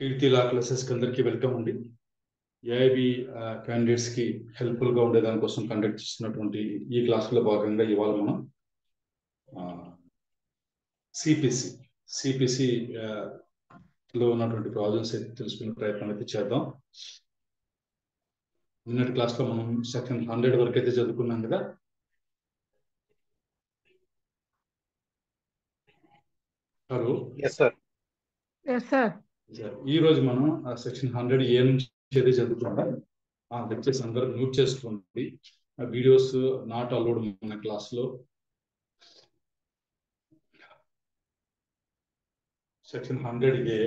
కీర్తి లా క్లాసెస్కి అందరికీ వెల్కమ్ అండి. ఏఐబి క్యాండిడేట్స్కి హెల్ప్ఫుల్గా ఉండే దానికోసం కండక్ట్ చేస్తున్నటువంటి ఈ క్లాసులో భాగంగా ఇవాళ మనం సిపిసి లో ఉన్నటువంటి ప్రాబ్లమ్స్ అయితే తెలుసుకునే ప్రయత్నం అయితే చేద్దాం. నిన్నటి క్లాస్లో మనం సెక్షన్ 100 వరకు అయితే చదువుకున్నాం కదా. హలో. ఈ రోజు మనం సెక్షన్ 100 ఏ నుంచి అయితే చదువుకుంటాం. లెక్చర్స్ అందరూ మ్యూట్ చేసుకోండి. వీడియోస్ నాట్ అలౌడ్ మన క్లాస్లో. Section 100A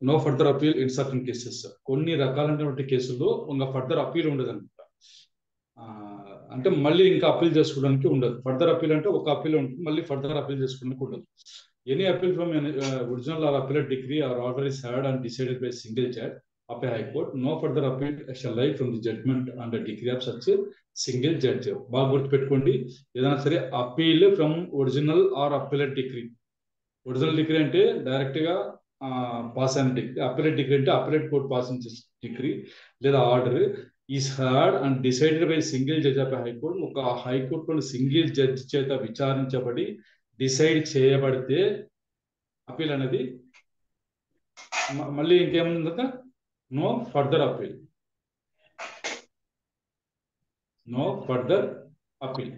no further appeal in certain cases. కొన్ని రకాలైనటువంటి కేసుల్లో ఇంకా ఫర్దర్ అపీల్ ఉండదు అనమాట. అంటే మళ్ళీ ఇంకా అపీల్ చేసుకోవడానికి ఉండదు. ఫర్దర్ అపీల్ అంటే ఒక అపీల్ ఉంటుంది, మళ్ళీ ఫర్దర్ అపీల్ చేసుకోవడానికి ఉండదు. Any appeal from original or appeal decree or order is heard and decided by single judge of a high court. No further appeal shall lie from the judgment and decree of such single judge. బాగా గుర్తుపెట్టుకోండి, ఏదైనా సరే appeal from original or appeal decree. Original decree అంటే direct గా pass అయిన decree, appellate decree అంటే appellate court pass decree లేదా order is heard and decided by single judge of high court. ఒక హైకోర్టులో సింగిల్ జడ్జ్ చేత విచారించబడి డిసైడ్ చేయబడితే అపీల్ అనేది మళ్ళీ ఇంకేముంది, no further appeal. No further appeal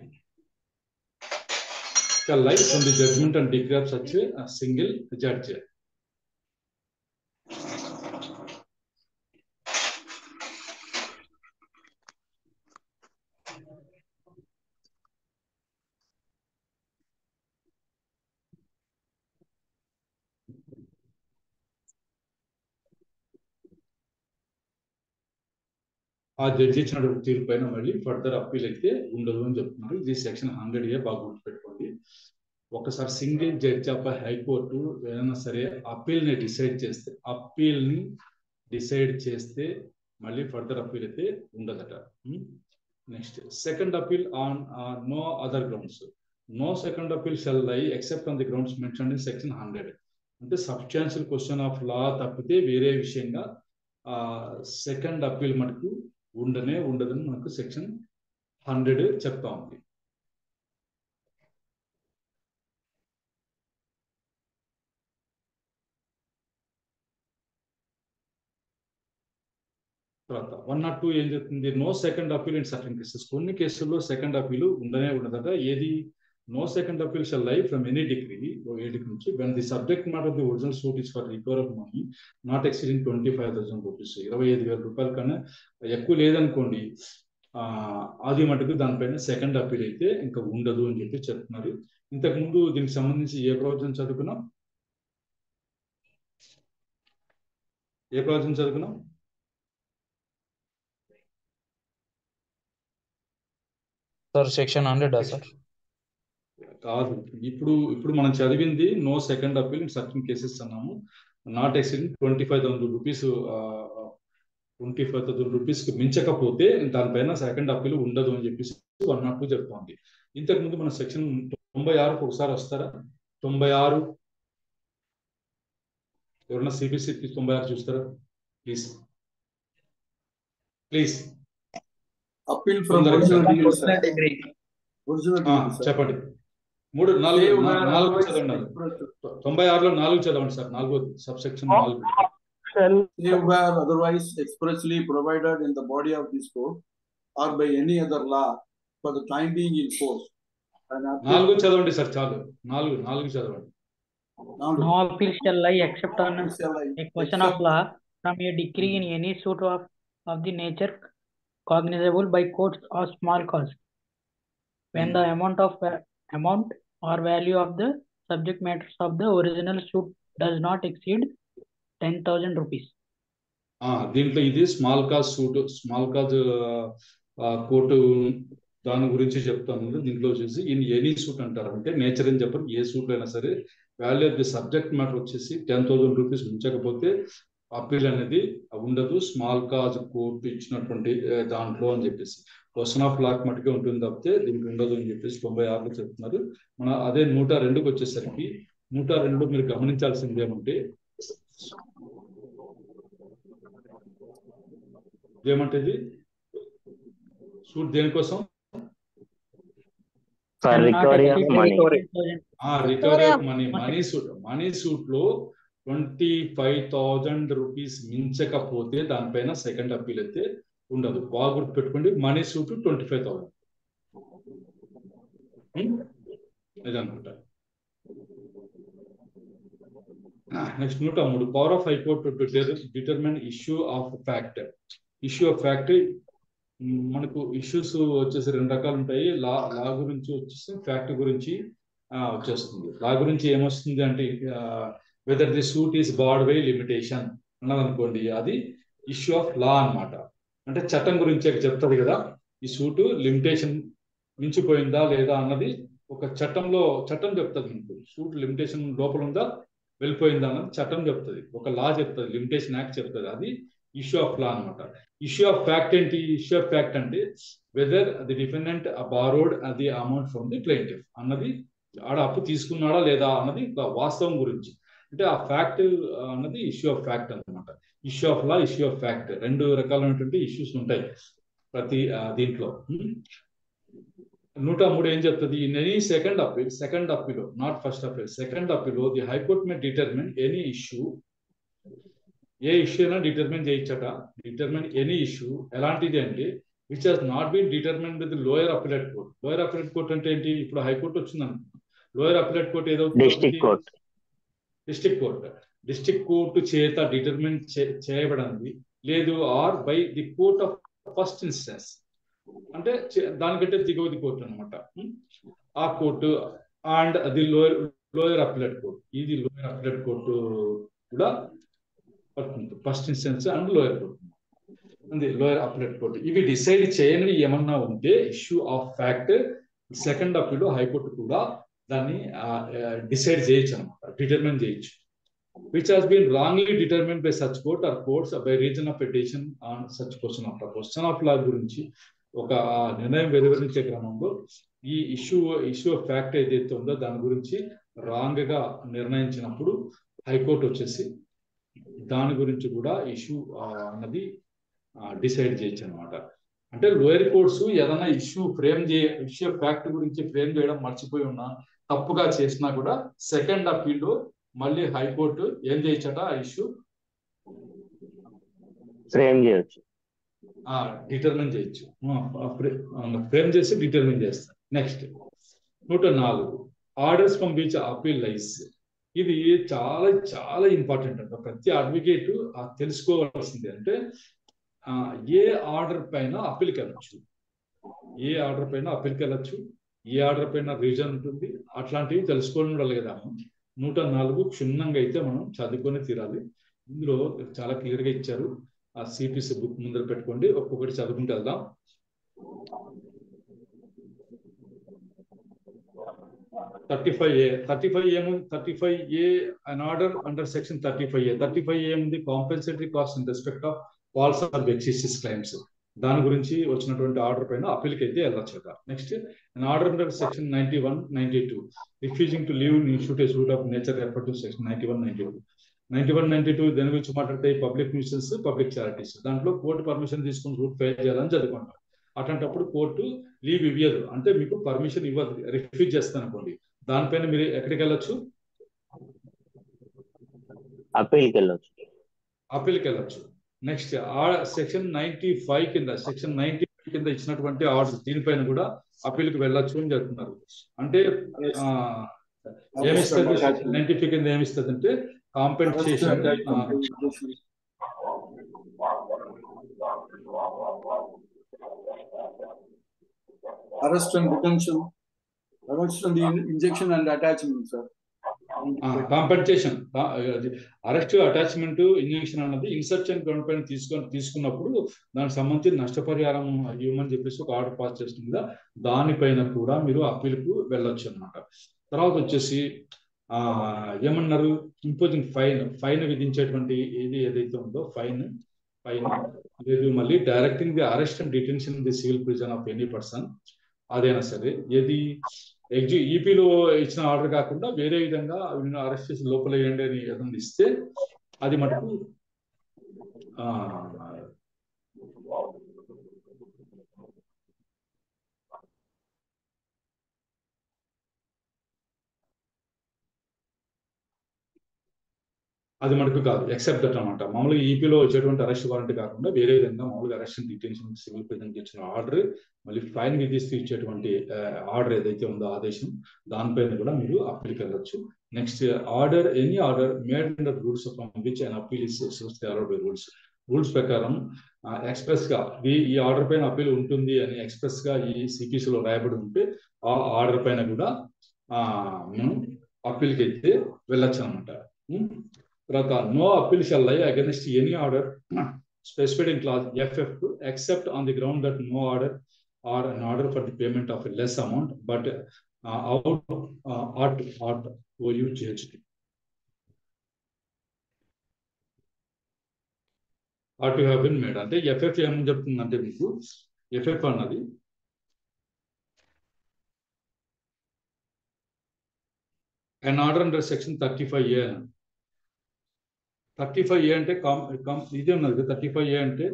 shall lie from the judgment and decree of such a single judge. ఆ judge ఇచ్చిన తీర్పు పైన మళ్ళీ ఫర్దర్ అప్పీల్ అయితే ఉండదు అని చెప్తున్నారు. ఇది సెక్షన్ 100A. బాగా గుర్తుపెట్టుకోండి. ఒకసారి సింగిల్ జడ్జి ఆఫ్ హైకోర్టు ఏదైనా సరే అప్పీల్ని డిసైడ్ చేస్తే మళ్ళీ ఫర్దర్ అప్పీల్ అయితే ఉండదట. Next, second appeal on no other grounds. No second appeal shall lie except on the grounds mentioned in section 100. అంటే సబ్స్టాన్షియల్ క్వశ్చన్ ఆఫ్ లా తప్పితే వేరే విషయంగా సెకండ్ అప్పీల్ మనకు ఉండదని మనకు సెక్షన్ 100 చెప్తా ఉంది. తర్వాత 102 ఏం చెప్తుంది, no second appeal in certain cases. కొన్ని కేసుల్లో సెకండ్ అప్పీల్ ఉండదట. ఏది, no second appeal shall lie from any decree నుంచి when the subject matter of the original suit is for recover of money not exceeding 25,000 rupees. 25,000 రూపాయల కన్నా ఎక్కువ లేదనుకోండి, అది మటుకు దానిపైన సెకండ్ అప్పీల్ అయితే ఇంకా ఉండదు అని చెప్పి చెప్తున్నారు. ఇంతకుముందు దీనికి సంబంధించి ఏ ప్రవచనం చదువుకున్నాం? సార్ సెక్షన్ 100 సార్ కాదు. ఇప్పుడు మనం చదివింది no second appeal in certain cases అన్నాము. నాట్ ఎక్సీడింగ్ 25,000 రూపీస్, 25,000 రూపీస్ కి మించకపోతే దానిపైన సెకండ్ అప్పీల్ ఉండదు అని చెప్పేసి 102 చెప్తోంది. ఇంతకుముందు మన సెక్షన్ 96 ఒకసారి వస్తారా? 96 ఎవరన్నా సిబిసి 96 చూస్తారా? ప్లీజ్ అప్పీల్ ఫ్రమ్ చెప్పండి. 4 చదవండి. 96లో 4 చదవండి sir. 4 sub section 4. where otherwise expressly provided in the body of this code or by any other law for the time being in force. 4 చదవండి సార్, చాలు. 4 చదవండి. No appeal shall lie except on a question of law from a decree in any suit of the nature cognizable by courts or small cause when the amount or value of the subject matters of the original suit does not exceed 10,000 rupees. దీంట్లో ఇది small cause suit, small cause court దాని గురించి చెప్తాను. దీంట్లో వచ్చేసి in any suit అంటారు. అంటే nature అని చెప్పరు, ఏ సూట్ అయినా సరే value of the subject matter వచ్చేసి 10,000 రూపీస్ మించకపోతే అప్పీల్ అనేది ఉండదు స్మాల్ కాజ్ కోర్టు ఇచ్చినటువంటి దాంట్లో అని చెప్పేసి. క్వశ్చన్ ఆఫ్ లాక్ మటుకే ఉంటుంది తప్పితే దీనికి ఉండదు అని చెప్పేసి 96లో చెప్తున్నారు. మన అదే 102కి వచ్చేసరికి 102 మీరు గమనించాల్సింది ఏమంటే ఏమంటేది సూట్ దేనికోసం recovery of money. Recovery of money. Money suit లో 25,000 రూపీస్ మించకపోతే దానిపైన సెకండ్ అప్పీల్ అయితే ఉండదు. బాగా గుర్తు పెట్టుకోండి, మనీ సూట్ 25,000 ఇదనమాట. Next 103 power of high court to determine issue of fact. Issue of fact మనకు ఇష్యూస్ వచ్చేసి 2 రకాలు ఉంటాయి. లా గురించి వచ్చేసి ఫ్యాక్ట్ గురించి వచ్చేస్తుంది. లా గురించి ఏమొస్తుంది అంటే whether the suit is barred by limitation అన్నది అనుకోండి, అది ఇష్యూ ఆఫ్ లా అన్నమాట. అంటే చట్టం గురించి చెప్తుంది కదా, ఈ సూటు లిమిటేషన్ మించిపోయిందా లేదా అన్నది ఒక చట్టం చెప్తుంది. మీకు సూట్ లిమిటేషన్ లోపల ఉందా వెళ్ళిపోయిందా అన్నది చట్టం చెప్తుంది, ఒక లా చెప్తుంది, లిమిటేషన్ యాక్ట్ చెప్తుంది. అది ఇష్యూ ఆఫ్ లా అనమాట. ఇష్యూ ఆఫ్ ఫ్యాక్ట్ ఏంటి? ఇష్యూ ఆఫ్ ఫ్యాక్ట్ అంటే whether the defendant borrowed the amount from the plaintiff అన్నది, ఆడ అప్పు తీసుకున్నాడా లేదా అన్నది వాస్తవం గురించి. అంటే ఆ ఫ్యాక్ట్ అన్నది ఇష్యూ ఆఫ్ ఫ్యాక్ట్ అనమాట. Issue of law, issue of fact 2 రకాలైనటువంటి ఇష్యూస్ ఉంటాయి ప్రతి దీంట్లో. 103 ఏం చెప్తుంది? In any second appeal not first appeal, second appeal the high court may determine any issue, ఏ ఇష్యూ అయినా డిటర్మిన్ చేయొచ్చట. డిటర్మిన్ ఎనీ ఇష్యూ ఎలాంటిది అంటే which has not been determine with lower appellate court. Lower appellate court అంటే ఏంటి? ఇప్పుడు high court వచ్చింది అనుకో, lower appellate court ఏదవుతుంది? District court చేత డిటర్మిన్ చేయబడింది లేదు, or by the court of first instance, అంటే దానికంటే దిగువది కోర్టు అనమాట. ఆ కోర్టు అండ్ అది లోయర్ అపిలేట్ కోర్టు, ఇది లోయర్ అపిలేట్ కోర్టు కూడా first instance and lower court, అంది లోయర్ అపిలేట్ కోర్టు. ఇవి డిసైడ్ చేయని ఏమన్నా ఉంటే issue of fact second appeal high court కూడా దాన్ని డిసైడ్ చేయొచ్చు అనమాట, డిటర్మిన్ చేయొచ్చు. Which has been wrongly determined by such court or courts by reason of petition on such question of law. Question of law గురించి ఒక నిర్ణయం వెలువరించే క్రమంలో ఈ ఇష్యూ ఆఫ్ ఫ్యాక్ట్ ఏదైతే ఉందో దాని గురించి రాంగ్ గా నిర్ణయించినప్పుడు హైకోర్టు వచ్చేసి దాని గురించి కూడా ఇష్యూ అన్నది డిసైడ్ చేయొచ్చు అనమాట. అంటే లోయర్ కోర్ట్స్ ఏదైనా ఇష్యూ ఫ్యాక్ట్ గురించి ఫ్రేమ్ చేయడం మర్చిపోయి ఉన్నా, తప్పుగా చేసినా కూడా సెకండ్ అప్పీల్ మళ్ళీ హైకోర్టు ఏం చేయొచ్చట? ఆ ఇష్యూ ఫ్రేమ్ చేయొచ్చు, డిటర్మిన్ చేయొచ్చు, ఫ్రేమ్ చేసి డిటర్మిన్ చేస్తారు. Next 104 orders from which appeal lies. ఇది చాలా చాలా ఇంపార్టెంట్ అంట. ప్రతి అడ్వకేట్ తెలుసుకోవాల్సింది అంటే ఏ ఆర్డర్ పైన అప్పీల్కి వెళ్ళచ్చు, ఏ ఆర్డర్ పైన రీజన్ ఉంటుంది, అట్లాంటివి తెలుసుకొని ఉండాలి కదా. 104 క్షుణ్ణంగా అయితే మనం చదువుకొని తీరాలి. ఇందులో చాలా క్లియర్ గా ఇచ్చారు. ఆ సిపిసి బుక్ ముందర పెట్టుకోండి, ఒక్కొక్కటి చదువుకుంటూ వెళ్దాం. 35A ఏముంది? 35A an order under section 35A. 35A ఏముంది? Compensatory cost in respect of false or vexatious claims. దాని గురించి వచ్చినటువంటి ఆర్డర్ పైన అప్పీల్కి అయితే వెళ్ళొచ్చట. Next an order under section 91, 92 refusing to leave institute a suit of nature referred to section 91, 92 దాని గురించి మాట్లాడితే పబ్లిక్ న్యూసెన్స్, పబ్లిక్ చారిటీస్. దాంట్లో కోర్టు పర్మిషన్ తీసుకుని సూట్ ఫైల్ చేయాలని చదువుకుంటాం. అట్లాంటప్పుడు కోర్టు లీవ్ ఇవ్వదు, అంటే మీకు పర్మిషన్ ఇవ్వదు, రిఫ్యూజ్ చేస్తాను అనుకోండి, దానిపైన మీరు ఎక్కడికి వెళ్ళొచ్చు? అప్పీల్కి వెళ్ళొచ్చు. నెక్స్ట్ సెక్షన్ 95 కింద ఇచ్చినటువంటి ఆర్డర్, దీనిపైన కూడా అప్పీల్కి వెళ్ళొచ్చు అని చెప్తున్నారు. అంటే ఏమిస్తుంది? 95 కింద ఏమిస్తుంది అంటే compensation, arrest and detention, arrest and injection and attachment, sir. Compensation, arrest, attachment, injection అన్నది ఇన్సర్షన్ గ్రౌండ్ పైన తీసుకున్నప్పుడు దానికి సంబంధించి నష్టపరిహారం ఇవ్వమని చెప్పేసి ఒక ఆర్డర్ పాస్ చేస్తుంది కదా, దానిపైన కూడా మీరు అప్పీల్కు వెళ్ళొచ్చు అనమాట. తర్వాత వచ్చేసి ఏమన్నారు, ఇంపోజింగ్ ఫైన్ విధించేటువంటి ఏదైతే ఉందో ఫైన్ లేదు, మళ్ళీ directing the arrest and detention the civil prison of any person, అదైనా సరే ఏది ఈపీలో ఇచ్చిన ఆర్డర్ కాకుండా వేరే విధంగా అరెస్ట్ చేసి లోపల వేయండి అని ఏదైనా ఇస్తే అది మటుకు కాదు, ఎక్సెప్ట్ దట్ అనమాట. మామూలుగా ఈపీలో వచ్చేటువంటి అరెస్ట్ వారెంట్ కాకుండా వేరే విధంగా మామూలుగా అరెస్ట్ డిటెన్షన్ సివిల్ ప్రిజన్ ఇచ్చిన ఆర్డర్ మళ్ళీ ఫైన్ విధిస్తూ ఇచ్చేటువంటి ఆర్డర్ ఏదైతే ఉందో ఆదేశం, దానిపైన కూడా మీరు అప్పీల్కి వెళ్ళొచ్చు. Next order, any order made under rules from which and appeal is rules ప్రకారం ఎక్స్ప్రెస్ గా ఈ ఆర్డర్ పైన అప్పీల్ ఉంటుంది అని ఎక్స్ప్రెస్ గా ఈ సిపిసిలో రాయబడి ఉంటే ఆ ఆర్డర్ పైన కూడా మనం అప్పీల్కి అయితే వెళ్ళొచ్చు అనమాట. తర్వాత నో అప్పీల్ షల్ లై against any order specified in clause FF except on the ground that no order or an order for the payment of a less amount but ought OU GHT ought to have been made. అంటే FF ఏమని చెప్తుందంటే మీకు FF అన్నది an order under section 35A 35A అంటే ఇదే ఉన్నది కదా. 35A అంటే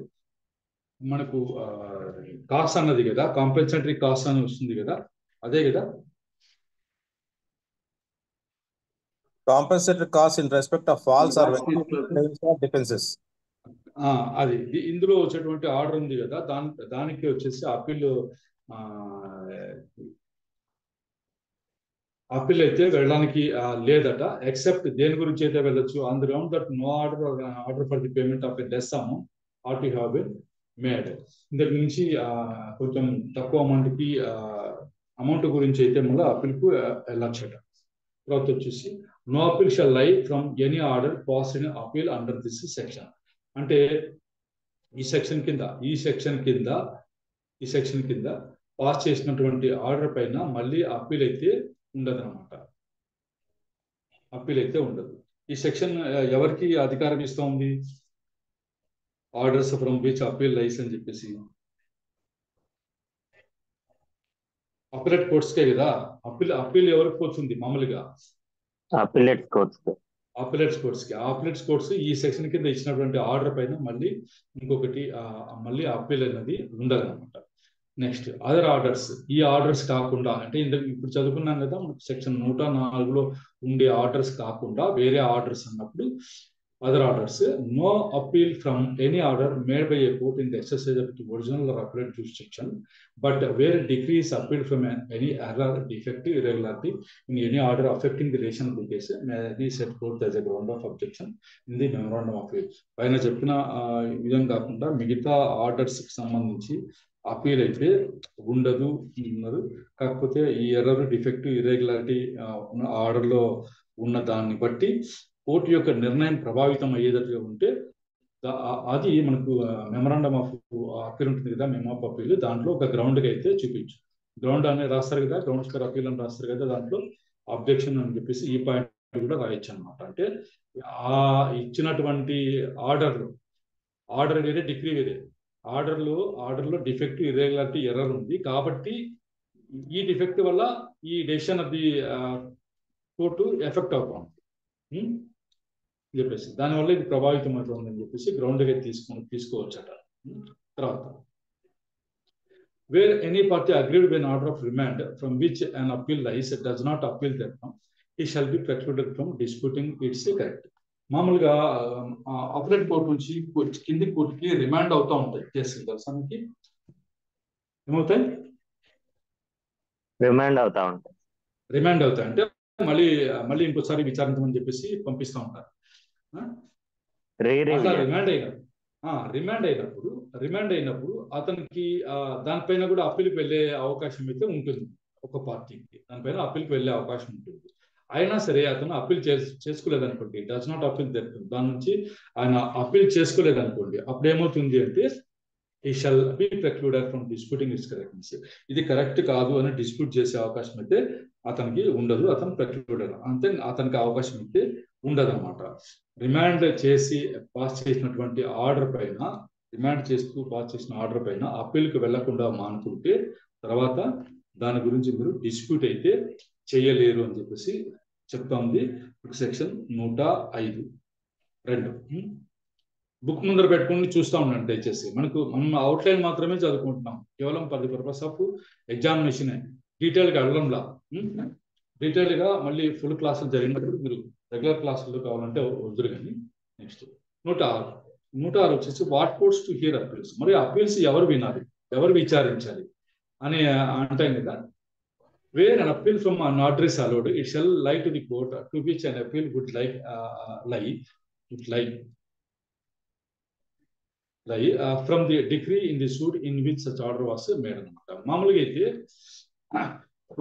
మనకు కాస్ట్ అన్నది కదా, కాంపెన్సేటరీ కాస్ట్ అని వస్తుంది కదా, అదే కదా. Compensatory cost in respect of false or defences. అది ఇందులో వచ్చేటువంటి ఆర్డర్ ఉంది కదా, దానికి వచ్చేసి అప్పీల్ అయితే వెళ్ళడానికి లేదట. ఎక్సెప్ట్ దేని గురించి అయితే వెళ్ళొచ్చు, on the ground that no order for the payment of a less amount at you have been made. ఇంతకు నుంచి కొంచెం తక్కువ అమౌంట్కి అమౌంట్ గురించి అయితే మళ్ళీ అప్పీల్కు వెళ్ళొచ్చట. తర్వాత వచ్చేసి no appeal shall lie from any order pass in appeal under this section. అంటే ఈ సెక్షన్ కింద పాస్ చేసినటువంటి ఆర్డర్ పైన మళ్ళీ అప్పీల్ అయితే ఉండదు అనమాట. అప్పీల్ అయితే ఉండదు. ఈ సెక్షన్ ఎవరికి అధికారం ఇస్తూ ఉంది, ఆర్డర్స్ ఫ్రమ్ విచ్ అప్పీల్ లైస్ అని చెప్పేసి అప్పీలేట్ కోర్ట్స్కే కదా. అప్పీల్ ఎవరికి పోతుంది మామూలుగా, అప్పీలేట్ కోర్ట్స్. అప్పీలేట్స్ కోర్ట్స్ ఈ సెక్షన్ కింద ఇచ్చినటువంటి ఆర్డర్ పైన మళ్ళీ ఇంకొకటి మళ్ళీ అప్పీల్ అనేది ఉండదు అనమాట. నెక్స్ట్ అదర్ ఆర్డర్స్, ఈ ఆర్డర్స్ కాకుండా అంటే ఇప్పుడు చదువుకున్నాం కదా సెక్షన్ 104లో ఉండే ఆర్డర్స్ కాకుండా వేరే ఆర్డర్స్ అన్నప్పుడు other orders. No appeal from any order made by a court in the exercise of the original or appellate jurisdiction but where decree is appealed from any error, defect, irregularity in any order affecting the relation of the case may be set forth as a ground of objection in the memorandum of appeal. పైన చెప్పిన విధంగా కాకుండా మిగతా orders కి సంబంధించి appeal అయితే ఉండదు అన్నారు. కాకపోతే ఈ ఎర్రర్, డిఫెక్ట్, ఇర్రెగ్యులారిటీ ఆర్డర్లో ఉన్న దాన్ని బట్టి కోర్టు యొక్క నిర్ణయం ప్రభావితం అయ్యేటట్టుగా ఉంటే అది మనకు మెమరాండమ్ ఆఫ్ అప్పీల్ ఉంటుంది కదా, మెమో ఆఫ్ అప్పీల్, దాంట్లో ఒక గ్రౌండ్కి అయితే చూపించు. గ్రౌండ్ అనేది రాస్తారు కదా, గ్రౌండ్స్ ఫర్ అప్పీల్ అని రాస్తారు కదా, దాంట్లో అబ్జెక్షన్ అని చెప్పేసి ఈ పాయింట్ కూడా రాయొచ్చు అనమాట. అంటే ఇచ్చినటువంటి ఆర్డర్ వేరే, డిగ్రీ వేరే. ఆర్డర్లో డిఫెక్ట్, ఇర్రెగ్యులారిటీ, ఎర్రర్ ఉంది కాబట్టి ఈ డిఫెక్ట్ వల్ల ఈ decision of the court effect అవుతాం చెప్పేసి దానివల్ల ఇది ప్రభావితం అవుతుందని చెప్పేసి గ్రౌండ్గా తీసుకోవచ్చట. తర్వాత where any party agreed with an order of remand from which an appeal lies does not appeal thereupon, he shall be precluded from disputing its correct. మామూలుగా అప్పీలేట్ కోర్టు నుంచి కింది కోర్టుకి రిమాండ్ అవుతూ ఉంటాయి కేసులు, తెలుసా మీకు? ఏమవుతాయి? రిమాండ్ అవుతాయి అంటే మళ్ళీ ఇంకోసారి విచారించమని చెప్పేసి పంపిస్తూ ఉంటారు. రిమాండ్ అయినప్పుడు అతనికి దానిపైన కూడా అప్పీల్కి వెళ్ళే అవకాశం అయితే ఉంటుంది. ఒక పార్టీకి దానిపైన అప్పీల్కి వెళ్ళే అవకాశం ఉంటుంది. అయినా సరే అతను అప్పీల్ చేసుకోలేదనుకోండి, డస్ నాట్ అప్పీల్, దాని నుంచి ఆయన అప్పీల్ చేసుకోలేదనుకోండి, అప్పుడు ఏమవుతుంది అంటే he shall be precluded from disputing its correctness. ఇది కరెక్ట్ కాదు అని డిస్ప్యూట్ చేసే అవకాశం అయితే అతనికి ఉండదు, అతను ప్రెక్లూడెడ్ అంటే అతనికి అవకాశం అయితే ఉండదు అనమాట. రిమాండ్ చేసి పాస్ చేసినటువంటి ఆర్డర్ పైన, రిమాండ్ చేస్తూ పాస్ చేసిన ఆర్డర్ పైన అప్పీల్కి వెళ్లకుండా మానుకుంటే తర్వాత దాని గురించి మీరు డిస్ప్యూట్ అయితే చేయలేరు అని చెప్పేసి చెప్తా ఉంది సెక్షన్ 105(2). బుక్ ముందర పెట్టుకుని చూస్తూ ఉండండి దయచేసి. మనం అవుట్లైన్ మాత్రమే చదువుకుంటున్నాం, కేవలం for the purpose of examination. డీటెయిల్గా వెళ్ళడంలా, డీటెయిల్గా మళ్ళీ ఫుల్ క్లాసులు జరిగినప్పుడు మీరు రెగ్యులర్ క్లాసుల్లో కావాలంటే వద్దురు. కానీ నెక్స్ట్ 106 వచ్చేసి what courts to hear appeals. మరి అప్పీల్స్ ఎవరు వినాలి, ఎవరు విచారించాలి అని అంటాం కదా. Where an appeal from an order is allowed, it shall lie to the court to which an appeal would lie from the decree in the suit in which such order was made అనమాట. మామూలుగా అయితే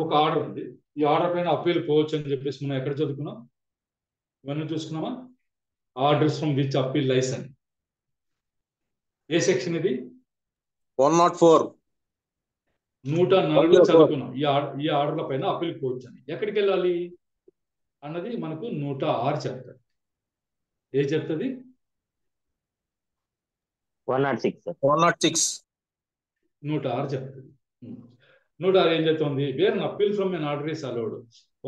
ఒక order ఉంది, ఈ order పైన appeal పోవచ్చు అని చెప్పేసి మనం ఎక్కడ చదువుకున్నాం, ఇవన్నీ చూసుకున్నామా? ఆర్డర్స్ ఫ్రమ్ విచ్ అప్పీల్ లైస్ అని. ఏ సెక్షన్ ఇది? 104 104 చదువుకున్నాం. ఈ ఆర్డర్ల పైన అప్పీల్ పోవచ్చు అని. ఎక్కడికి వెళ్ళాలి అన్నది మనకు 106 చెప్తాది. ఏ చెప్తుంది? 106 106 చెప్తుంది. 106 ఏం చెప్తుంది? Where an appeal from an order is allowed.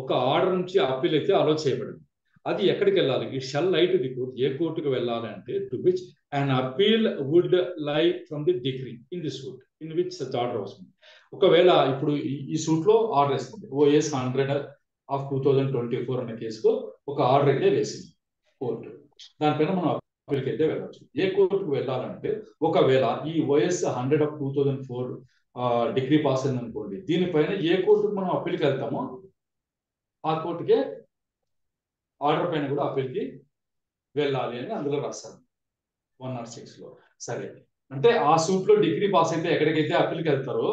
ఒక ఆర్డర్ నుంచి అప్పీల్ అయితే అలౌ చేయబడింది, అది ఎక్కడికి వెళ్ళాలి? It shall lie to the court. ఏ కోర్టుకు వెళ్ళాలి అంటే to which an appeal would lie from the decree in the suit in which such order was made. ఒకవేళ ఇప్పుడు ఈ సూట్ లో ఆర్డర్ వేసింది, OS 100/2024 అనే కేసులో ఒక ఆర్డర్ అయితే వేసింది కోర్టు. దానిపైన మనం అప్పీల్కి అయితే వెళ్ళచ్చు. ఏ కోర్టుకు వెళ్ళాలంటే ఒకవేళ ఈ OS 100/2004 డిగ్రీ పాస్ అయింది అనుకోండి, దీనిపైన ఏ కోర్టుకు మనం అప్పీల్కి వెళ్తామో ఆ కోర్టుకే ఆర్డర్ పైన కూడా అప్పీల్కి వెళ్ళాలి అని అందులో రాస్తారు 106లో. సరే, అంటే ఆ సూట్ లో డిగ్రీ పాస్ అయితే ఎక్కడికైతే అప్పీల్కి వెళ్తారో,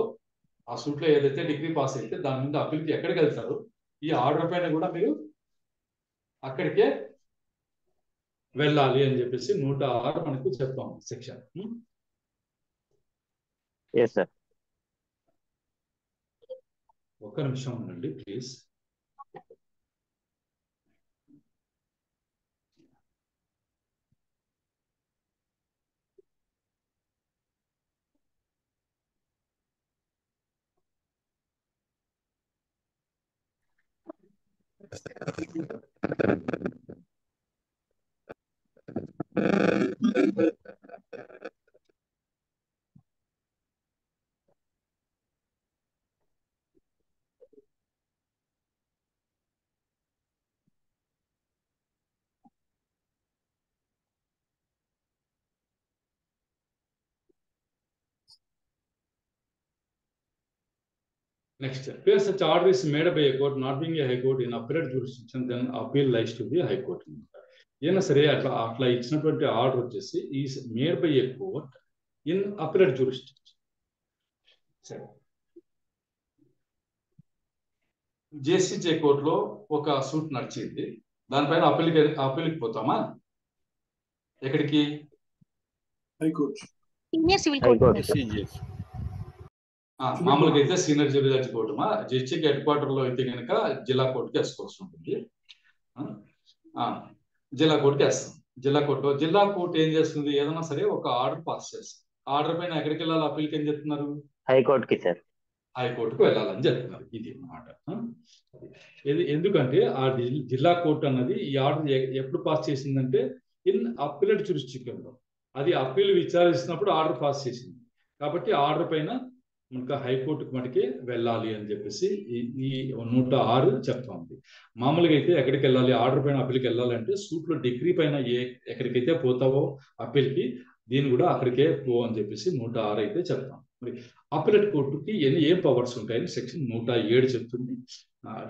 ఆ సూట్ లో ఏదైతే డిగ్రీ పాస్ అయితే దాని మీద అప్పీల్కి ఎక్కడికి వెళ్తారో ఈ ఆర్డర్ పైన కూడా మీరు అక్కడికే వెళ్ళాలి అని చెప్పేసి 106 మనకు చెప్తాం సెక్షన్. ఒక్క నిమిషం ఉండండి please. Next, where such order is made by a court not being a high court in appellate jurisdiction, then appeal lies to the high court. ఏనా సరే అట్లా ఇచ్చినటువంటి ఆర్డర్ వచ్చేసి is made by a court in appellate jurisdiction. సరే, JCJ కోర్టులో ఒక suit నడిచింది, దానిపైన అప్పీల్కి పోతామా? ఎక్కడికి? హైకోర్టు. మామూలుగా అయితే సీనియర్ సివిల్ జడ్జి కోర్టుమా, డిస్ట్రిక్ట్ హెడ్ క్వార్టర్ లో అయితే కనుక జిల్లా కోర్టుకి వేసుకోవాల్సి ఉంటుంది. జిల్లా కోర్టుకి వేస్తాం. జిల్లా కోర్టు ఏం చేస్తుంది? ఏదైనా సరే ఒక ఆర్డర్ పాస్ చేస్తుంది. ఆర్డర్ పైన ఎక్కడికి వెళ్ళాలి? అప్పీల్కి ఏం చెప్తున్నారు? హైకోర్టుకి సార్, హైకోర్టుకు వెళ్ళాలని చెప్తున్నారు. ఇది అన్నమాట. ఎందుకంటే ఆ జిల్లా కోర్టు అన్నది ఈ ఆర్డర్ ఎప్పుడు పాస్ చేసిందంటే ఇన్ అప్పీలేట్ జ్యూరిస్డిక్షన్ లో, అది అప్పీల్ విచారిస్తున్నప్పుడు ఆర్డర్ పాస్ చేసింది. కాబట్టి ఆర్డర్ పైన ఇంకా హైకోర్టుకు మటుకే వెళ్ళాలి అని చెప్పేసి ఈ 106 చెప్తా ఉంది. మామూలుగా అయితే ఎక్కడికి వెళ్ళాలి? ఆర్డర్ పైన అప్పీల్కి వెళ్ళాలంటే సూట్ లో డిగ్రీ పైన ఎక్కడికైతే పోతావో అప్పీల్కి, దీన్ని కూడా అక్కడికే పో అని చెప్పేసి 106 అయితే చెప్తాం. మరి అప్పీలేట్ కోర్టుకి ఏం పవర్స్ ఉంటాయని సెక్షన్ 107 చెప్తుంది.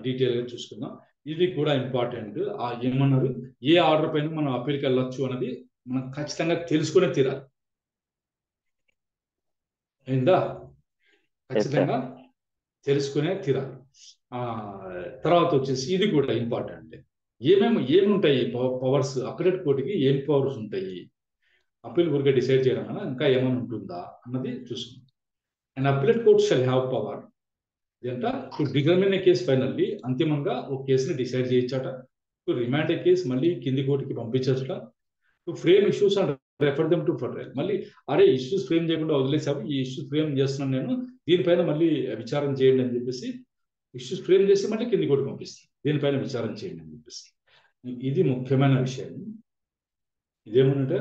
డీటెయిల్ గా చూసుకుందాం. ఇది కూడా ఇంపార్టెంట్. ఏమన్నారు? ఏ ఆర్డర్ పైన మనం అప్పీల్కి వెళ్ళొచ్చు అన్నది మనం ఖచ్చితంగా తెలుసుకునే తీరాలి. అయిందా? ఖచ్చితంగా తెలుసుకునే తీరాలి. తర్వాత వచ్చేసి ఇది కూడా ఇంపార్టెంట్. ఏమి ఉంటాయి పవర్స్? అప్పీలేట్ కోర్టుకి ఏం పవర్స్ ఉంటాయి? అప్పీల్ ఊరికే డిసైడ్ చేయడం వల్ల ఇంకా ఏమైనా ఉంటుందా అన్నది చూసుకుందాం. And appellate court shall have power ఇదంట to determine a case finally, అంతిమంగా ఒక కేసుని డిసైడ్ చేయొచ్చట, టు రిమాండ్ ఏ కేసు మళ్ళీ కింది కోర్టుకి పంపించట, to frame issues and refer them to further. మళ్ళీ అరే ఇష్యూస్ ఫ్రేమ్ చేయకుండా వదిలేసాము, ఈ ఇష్యూస్ ఫ్రేమ్ చేస్తున్నాను నేను, దీనిపైన మళ్ళీ విచారణ చేయండి అని చెప్పేసి ఇష్యూస్ ఫ్రేమ్ చేసి మళ్ళీ కింది కోర్టుకి పంపిస్తాను, దీనిపైన విచారణ చేయండి అని చెప్పేసి. ఇది ముఖ్యమైన విషయం. ఇదేమనంటే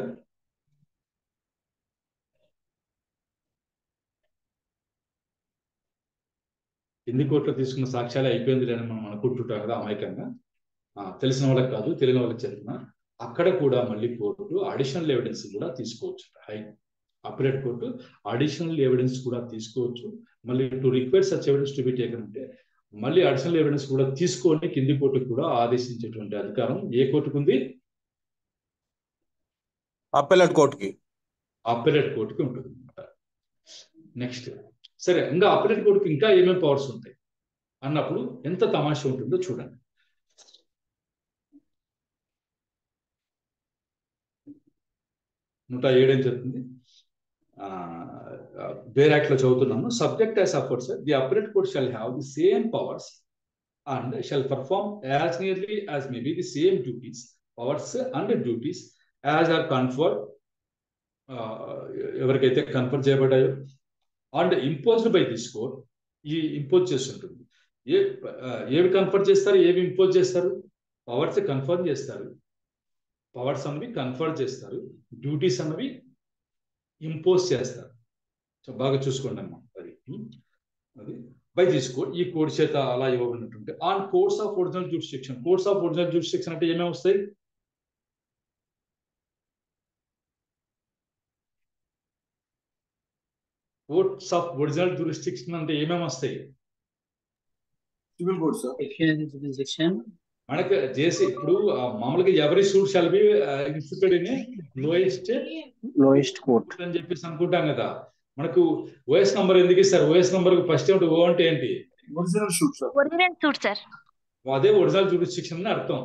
కింది కోర్టులో తీసుకున్న సాక్ష్యాలే అయిపోయింది అని మనం అనుకుంటుంటాం కదా అమాయకంగా. తెలిసిన వాళ్ళకి కాదు, తెలియని వాళ్ళకి చదివిన అక్కడ కూడా మళ్ళీ కోర్టు అడిషనల్ ఎవిడెన్స్ కూడా తీసుకోవచ్చు. అప్పీలేట్ కోర్టు అడిషనల్ ఎవిడెన్స్ కూడా తీసుకోవచ్చు. మళ్ళీ to require such evidence to be taken అంటే మళ్ళీ అడిషనల్ ఎవిడెన్స్ కూడా తీసుకొని కింది కోర్టుకు కూడా ఆదేశించేటువంటి అధికారం ఏ కోర్టుకు ఉంది? అప్పీలేట్ కోర్టుకి. అప్పీలేట్ కోర్టుకి ఉంటుంది. నెక్స్ట్ సరే, ఇంకా అప్పీలేట్ కోర్టుకి ఇంకా ఏమేమి పవర్స్ ఉంటాయి అన్నప్పుడు ఎంత తమాషా ఉంటుందో చూడండి. 107 ఏం చెప్తుంది? వేరే యాక్ట్ లో చదువుతున్నాము. Subject as efforts the appellate court shall have the same powers and shall perform as nearly as may be the same duties, powers and duties as are conferred ఎవరికైతే కన్ఫర్ చేయబడ్డాయో and imposed by this court. ఈ impose చేస్తుంటుంది. ఏవి confer చేస్తారు, ఏవి impose చేస్తారు? Powers confirm చేస్తారు, powers అన్నవి కన్ఫర్ చేస్తారు, డ్యూటీస్ అన్నవి ఇంపోజ్ చేస్తారు. సో బాగా చూసుకోండి అమ్మా. అది బై దిస్ కోడ్, ఈ కోడ్ చేత అలా ఇవ్వబడినటువంటి on courts of original jurisdiction. Courts of original jurisdiction అంటే ఏమేమి వస్తాయి? కోర్ట్స్ ఆఫ్ ఒరిజినల్ జ్యూరిస్డిక్షన్ అంటే ఏమేమి వస్తాయి? Civil court sir. మనకు చేసి ఇప్పుడు మామూలుగా ఎవరి suit shall be ఇన్స్టిట్యూటెడ్ in lowest court అని చెప్పేసి అనుకుంటాం కదా. మనకు ఓఎస్ నంబర్ ఎందుకు ఇస్తారు? ఓఎస్ నంబర్ ఫస్ట్ ఏమిటి? ఓ అంటే ఏంటి? Original suit sir. Original suit sir. అదే ఒరిజినల్ జ్యూరిస్డిక్షన్ అని అర్థం.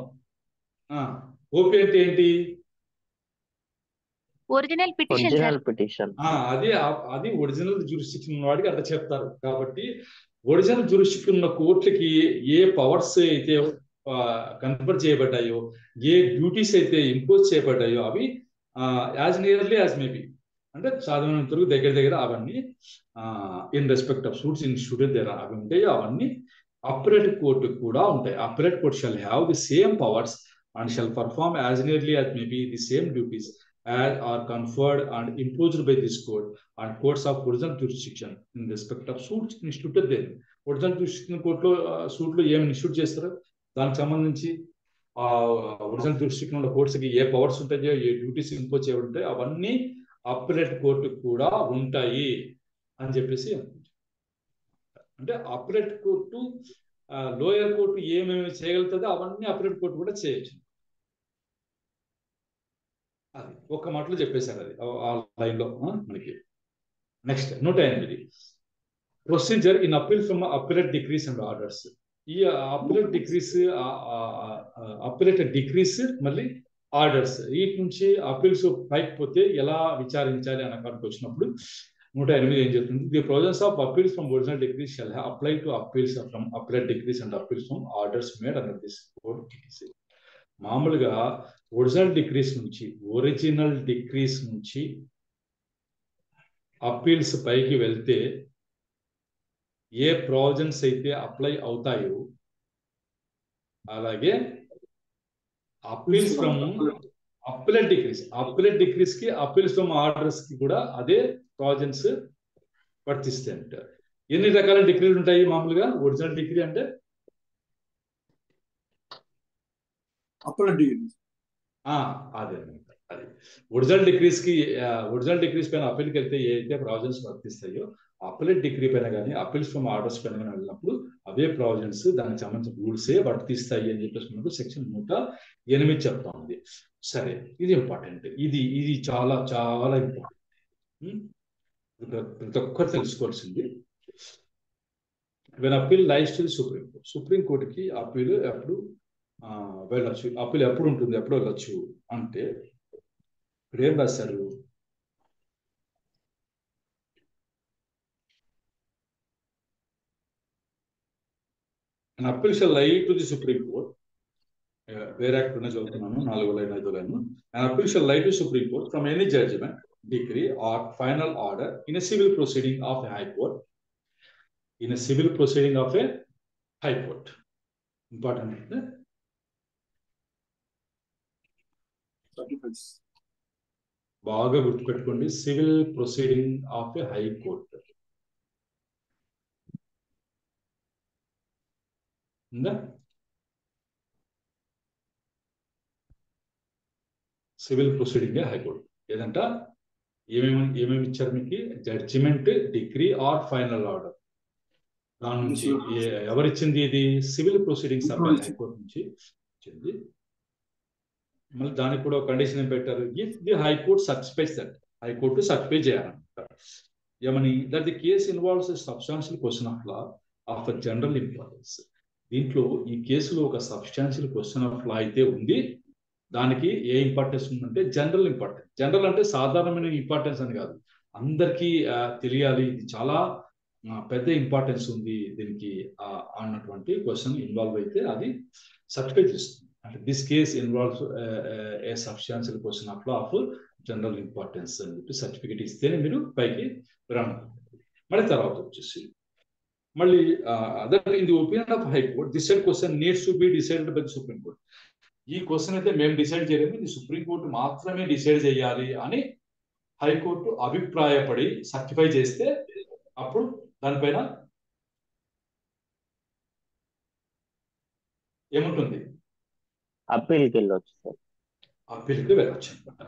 ఓపీ అంటే ఏంటి? Original petition. అది ఒరిజినల్ జ్యూరిస్డిక్షన్ వాడికి అట్లా చెప్తారు. కాబట్టి ఒరిజినల్ జ్యూరిస్డిక్షన్ ఉన్న కోర్టులకి ఏ పవర్స్ అయితే కన్ఫర్ చేయబడ్డాయో, ఏ డ్యూటీస్ అయితే ఇంపోజ్ చేయబడ్డాయో అవి యాజ్ నియర్లీ యాజ్ మేబీ అంటే సాధారణంత వరకు దగ్గర అవన్నీ ఇన్ రెస్పెక్ట్ ఆఫ్ సూట్స్ ఇన్స్టిట్యూటెడ్ దగ్గర అవి ఉంటాయి. అవన్నీ అప్పీలేట్ కోర్టు కూడా ఉంటాయి. Appellate court shall have the same powers and shall perform as nearly as maybe the same duties as are conferred and imposed by this court and courts of original jurisdiction in respect of suits instituted there. Original jurisdiction కోర్టులో సూట్లో ఏమి institute చేస్తారో దానికి సంబంధించి original jurisdiction ఉన్న కోర్ట్స్కి ఏ powers ఉంటాయో, ఏ duties impose చేయబడి ఉంటాయో అవన్నీ అప్పీలేట్ కోర్టుకు కూడా ఉంటాయి అని చెప్పేసి అంటే అప్పీలేట్ కోర్టు లోయర్ కోర్టు ఏమేమి చేయగలుగుతుందో అవన్నీ అప్పీలేట్ కోర్టు కూడా చేయొచ్చు. అది ఒక్క మాటలో చెప్పేశారు అది ఆ లైన్లో మనకి. Next 108 procedure in appeal from appellate decrease and orders. ఈ అప్పీలేట్ డిక్రీస్ మళ్ళీ ఆర్డర్స్ వీటి నుంచి అప్పీల్స్ పైకి పోతే ఎలా విచారించాలి అన్న కాడికి వచ్చినప్పుడు 108 ఏం చెప్తుంది? The provisions of appeals from original decrease shall have apply to appeals from appellate decrease and appeals from orders made under this code. మామూలుగా ఒరిజినల్ డిక్రీస్ నుంచి అప్పీల్స్ పైకి వెళ్తే ఏ ప్రొవిజన్స్ అయితే అప్లై అవుతాయో అలాగే అప్పీల్స్ ఫ్రమ్ అప్పీలేట్ డిక్రీస్ కి appeals from orders కి కూడా అదే ప్రొవిజన్స్ వర్తిస్తాయి అంటారు. ఎన్ని రకాల డిగ్రీలు ఉంటాయి మామూలుగా? ఒరిజినల్ డిగ్రీ అంటే అదే అది ఒరిజినల్ డిగ్రీస్ పైన అప్పీల్కి వెళ్తే ఏదైతే ప్రావిజన్స్ వర్తిస్తాయో అప్పీలేట్ డిగ్రీ పైన కానీ అప్పీల్స్ ఫ్రమ్ ఆర్డర్స్ పైన కానీ వెళ్ళినప్పుడు అవే ప్రావిజన్స్ దానికి సంబంధించిన రూల్సే వర్తిస్తాయి అని చెప్పేసి మనకు సెక్షన్ 108 చెప్తా ఉంది. సరే, ఇది ఇంపార్టెంట్. ఇది చాలా చాలా ఇంపార్టెంట్, ప్రతి ఒక్కరు తెలుసుకోవాల్సింది. When appeal lies to the supreme కోర్టుకి అప్పీల్ ఎప్పుడు వెళ్ళచ్చు, అప్పీల్ ఎప్పుడు ఉంటుంది, ఎప్పుడు వెళ్ళచ్చు అంటే ఇక్కడ ఏం రాశారు? An appeal shall lie to the Supreme Court. Where act చదువుతున్నాను 4వ లైన్ 5వ line. An appeal shall lie to Supreme Court from any judgment, decree or final order in a civil proceeding of a high court. In a civil proceeding of a high court. Important. బాగా గుర్తుపెట్టుకోండి, civil proceeding of a high court. ఉందా? Civil proceeding high court ఏదంట, ఏమేమి ఇచ్చారు మీకు? Judgment, decree or final order. దాని నుంచి ఎవరిచ్చింది? ఇది సివిల్ ప్రొసీడింగ్స్ ఆఫ్ హైకోర్టు నుంచి వచ్చింది. మళ్ళీ దానికి కూడా కండిషన్ ఏం పెట్టారు? If the high court సర్టిఫైస్ that, high court certify చేయాలంట ఏమని? That the case involves substantial question of law of general importance. దీంట్లో ఈ కేసులో ఒక సబ్స్టాన్షియల్ క్వశ్చన్ ఆఫ్ లా అయితే ఉంది, దానికి ఏ ఇంపార్టెన్స్ ఉందంటే జనరల్ ఇంపార్టెన్స్. జనరల్ అంటే సాధారణమైన ఇంపార్టెన్స్ అని కాదు, అందరికీ తెలియాలి, ఇది చాలా పెద్ద ఇంపార్టెన్స్ ఉంది దీనికి అన్నటువంటి క్వశ్చన్ ఇన్వాల్వ్ అయితే అది సర్టిఫై చేస్తుంది. అంటే this case involves A substantial question of law of general importance అని చెప్పి సర్టిఫికేట్ ఇస్తేనే మీరు పైకి రాను. మళ్ళీ తర్వాత వచ్చేసి మళ్ళీ that in the opinion of high court this side question needs to be decided by the supreme court. ఈ క్వశ్చన్ అయితే మేము డిసైడ్ చేయలేము, ఇది సుప్రీంకోర్టు మాత్రమే డిసైడ్ చేయాలి అని హైకోర్టు అభిప్రాయపడి సర్టిఫై చేస్తే అప్పుడు దానిపైన ఏముంటుంది? అప్పీల్కి వెళ్ళొచ్చు సార్. అప్పీల్కి వెళ్ళొచ్చు అనమాట.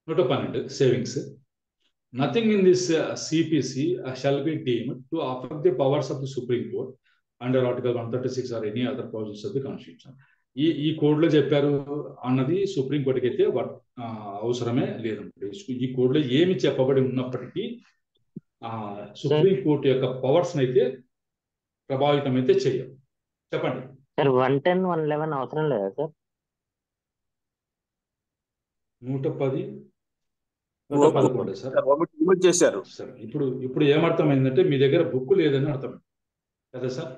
నూట 12 savings. Nothing in this CPC shall be deemed to affect the powers of the Supreme Court under Article 136 or any other provisions of the Constitution. ఈ కోడ్లో చెప్పారు అన్నది సుప్రీం కోర్టుకి అయితే అవసరమే లేదంటే, ఈ కోడ్లో ఏమి చెప్పబడి ఉన్నప్పటికీ సుప్రీం కోర్టు యొక్క పవర్స్ అయితే ప్రభావితం అయితే చేయవు. చెప్పండి సార్. 110, 111 అవసరం లేదా సార్? 110, 111 సార్ చేశారు. సార్ ఇప్పుడు ఏమర్థమైందంటే మీ దగ్గర బుక్ లేదని అర్థం కదా సార్?